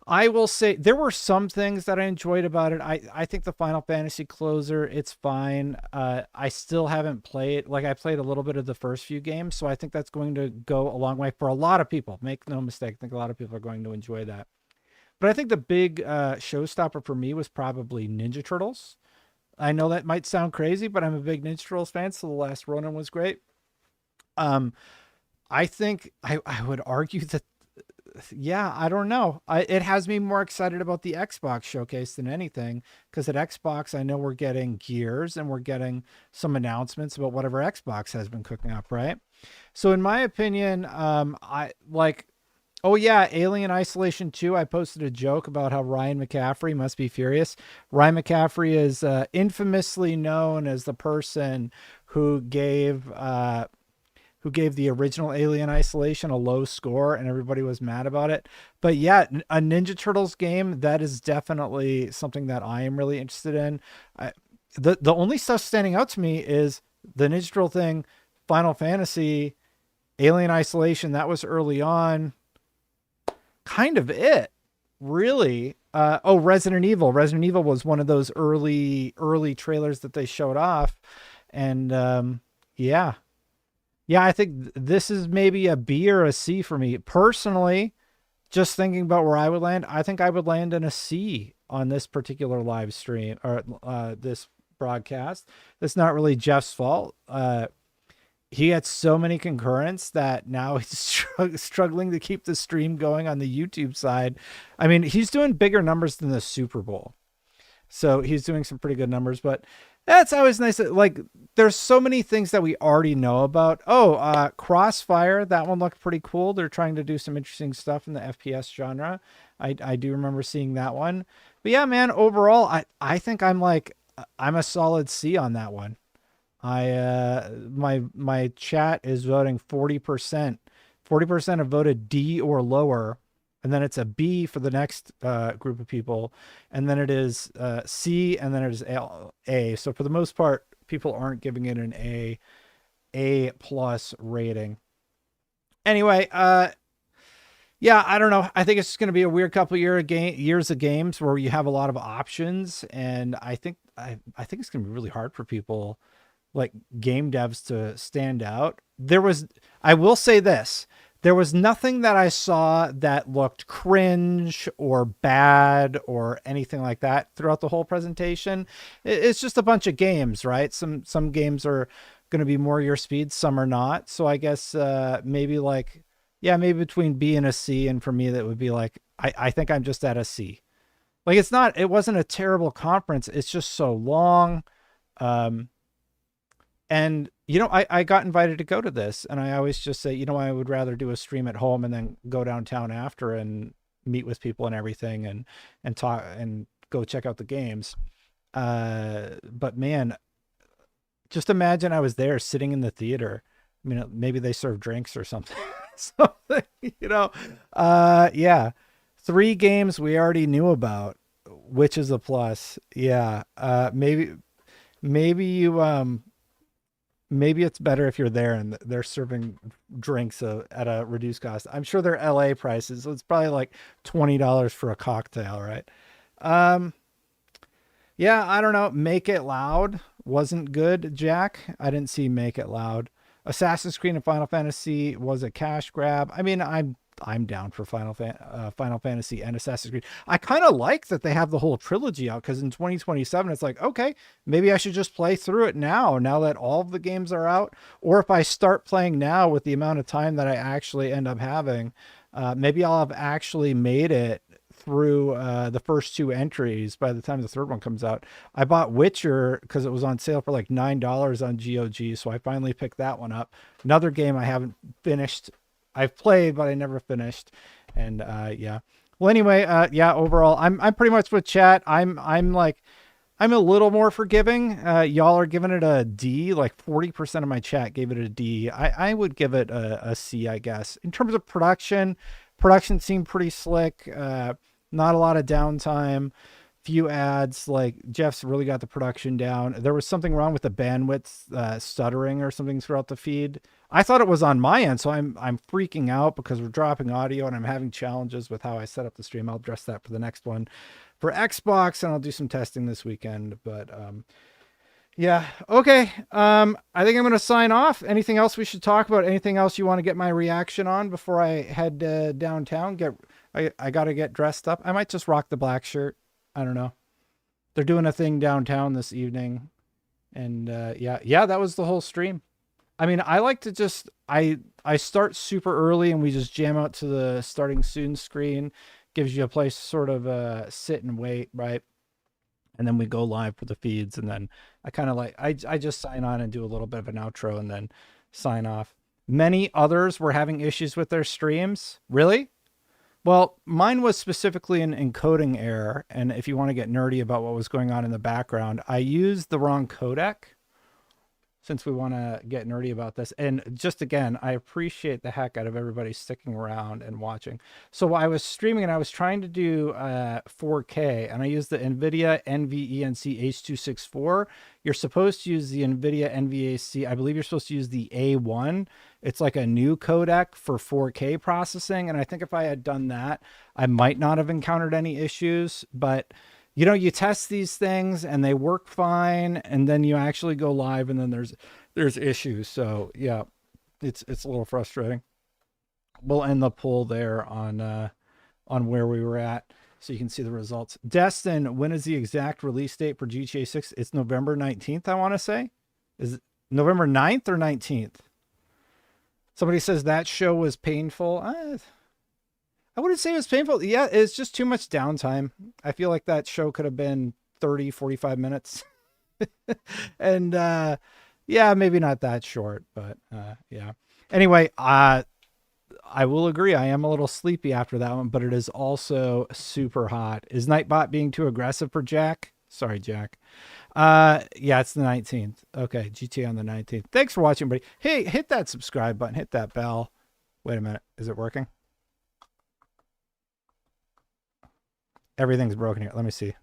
I will say there were some things that I enjoyed about it. I think the Final Fantasy closer, it's fine. I still haven't played, like I played a little bit of the first few games, so I think that's going to go a long way for a lot of people. Make no mistake, I think a lot of people are going to enjoy that. But I think the big showstopper for me was probably Ninja Turtles. I know that might sound crazy, but I'm a big Ninja Turtles fan, so the last Ronin was great. I think I would argue that, yeah, I don't know. It has me more excited about the Xbox showcase than anything, because at Xbox, I know we're getting Gears and we're getting some announcements about whatever Xbox has been cooking up, right? So in my opinion, oh yeah, Alien Isolation 2, I posted a joke about how Ryan McCaffrey must be furious. Ryan McCaffrey is infamously known as the person who gave who gave the original Alien Isolation a low score, and everybody was mad about it. But yeah, a Ninja Turtles game, that is definitely something that I am really interested in. The only stuff standing out to me is the Ninja Turtle thing, Final Fantasy, Alien Isolation. That was early on. Kind of it, really. Resident Evil. Resident Evil was one of those early trailers that they showed off. And yeah, I think this is maybe a B or a C for me. Personally, just thinking about where I would land, I think I would land in a C on this particular live stream or this broadcast. That's not really Jeff's fault. He had so many concurrents that now he's struggling to keep the stream going on the YouTube side. I mean, he's doing bigger numbers than the Super Bowl. So he's doing some pretty good numbers, but that's always nice. Like, there's so many things that we already know about. Crossfire, that one looked pretty cool. They're trying to do some interesting stuff in the FPS genre. I do remember seeing that one. But yeah, man, overall, I think I'm a solid C on that one. My chat is voting 40%. 40% have voted D or lower, and then it's a B for the next group of people, and then it is C, and then it is A. So for the most part, people aren't giving it an A plus rating. Anyway, yeah, I don't know. I think it's going to be a weird couple years of games where you have a lot of options, and I think it's going to be really hard for people like game devs to stand out. I will say this, there was nothing that I saw that looked cringe or bad or anything like that throughout the whole presentation. It's just a bunch of games, right? Some games are going to be more your speed, some are not. So I guess maybe between B and a C, and for me that would be like, I think I'm just at a C. Like, it wasn't a terrible conference. It's just so long. And, I got invited to go to this, and I always just say, I would rather do a stream at home and then go downtown after and meet with people and everything and talk and go check out the games. But man, just imagine I was there sitting in the theater. I mean, maybe they serve drinks or something. Yeah. 3 games we already knew about, which is a plus. Yeah. Maybe you, maybe it's better if you're there and they're serving drinks at a reduced cost. I'm sure they're LA prices, so it's probably like $20 for a cocktail, right? Yeah, I don't know. Make It Loud wasn't good, Jack. I didn't see Make It Loud. Assassin's Creed and Final Fantasy was a cash grab. I mean, I'm down for Final Fantasy and Assassin's Creed. I kind of like that they have the whole trilogy out, because in 2027, it's like, okay, maybe I should just play through it now that all of the games are out. Or if I start playing now with the amount of time that I actually end up having, maybe I'll have actually made it through the first 2 entries by the time the third one comes out. I bought Witcher because it was on sale for like $9 on GOG, so I finally picked that one up. Another game I haven't finished. I've played, but I never finished. And yeah. Well, anyway, yeah, overall, I'm pretty much with chat. I'm a little more forgiving. Y'all are giving it a D. Like 40% of my chat gave it a D. I would give it a C, I guess. In terms of production seemed pretty slick. Not a lot of downtime. Few ads. Like, Jeff's really got the production down. There was something wrong with the bandwidth, stuttering or something throughout the feed. I thought it was on my end, so I'm freaking out because we're dropping audio and I'm having challenges with how I set up the stream. I'll address that for the next one for Xbox, and I'll do some testing this weekend. But yeah, okay. I think I'm going to sign off. Anything else we should talk about? Anything else you want to get my reaction on before I head downtown? I got to get dressed up. I might just rock the black shirt. I don't know. They're doing a thing downtown this evening. And yeah, that was the whole stream. I mean, I like to just, I start super early and we just jam out to the starting soon screen. Gives you a place to sort of sit and wait, right? And then we go live for the feeds. And then I kind of like, I just sign on and do a little bit of an outro and then sign off. Many others were having issues with their streams. Really? Well, mine was specifically an encoding error. And if you want to get nerdy about what was going on in the background, I used the wrong codec. since we want to get nerdy about this. And just again, I appreciate the heck out of everybody sticking around and watching. So I was streaming and I was trying to do 4K, and I used the NVIDIA NVENC H264. You're supposed to use the NVIDIA NVAC. I believe you're supposed to use the A1. It's like a new codec for 4K processing. And I think if I had done that, I might not have encountered any issues. But you know, you test these things and they work fine, and then you actually go live and then there's issues. So yeah, it's a little frustrating. We'll end the poll there on where we were at, so you can see the results. Destin, when is the exact release date for GTA 6? It's November 19th, I want to say. Is it November 9th or 19th? Somebody says that show was painful. I wouldn't say it was painful. Yeah, it's just too much downtime. I feel like that show could have been 30, 45 minutes. And yeah, maybe not that short, but yeah. Anyway, I will agree. I am a little sleepy after that one, but it is also super hot. Is Nightbot being too aggressive for Jack? Sorry, Jack. Yeah, it's the 19th. Okay, GTA on the 19th. Thanks for watching, buddy. Hey, hit that subscribe button. Hit that bell. Wait a minute. Is it working? Everything's broken here. Let me see.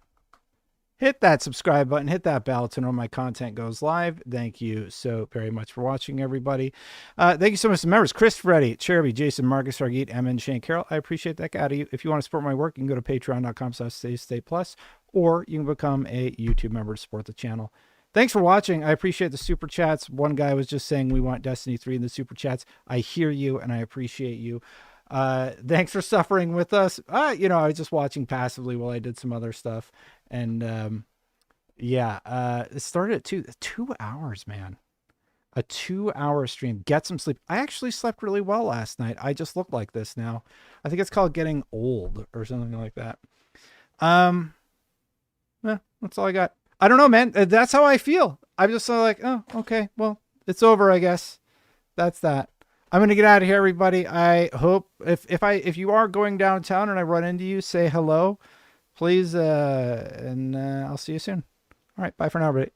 Hit that subscribe button. Hit that bell to know when my content goes live. Thank you so very much for watching, everybody. Thank you so much to members. Chris, Freddy, Cherby, Jason, Marcus, Sargeet, MN, Shane, Carroll. I appreciate that out of you. If you want to support my work, you can go to patreon.com/SaveStatePlus, or you can become a YouTube member to support the channel. Thanks for watching. I appreciate the super chats. One guy was just saying we want Destiny 3 in the super chats. I hear you and I appreciate you. Thanks for suffering with us. You know, I was just watching passively while I did some other stuff. And yeah, it started at 2 hours, man. A 2-hour stream. Get some sleep. I actually slept really well last night. I just look like this now. I think it's called getting old or something like that. Yeah, that's all I got. I don't know, man. That's how I feel. I'm just so like, oh, okay, well, it's over, I guess. That's that. I'm going to get out of here, everybody. I hope if you are going downtown and I run into you, say hello, please. And I'll see you soon. All right. Bye for now, everybody.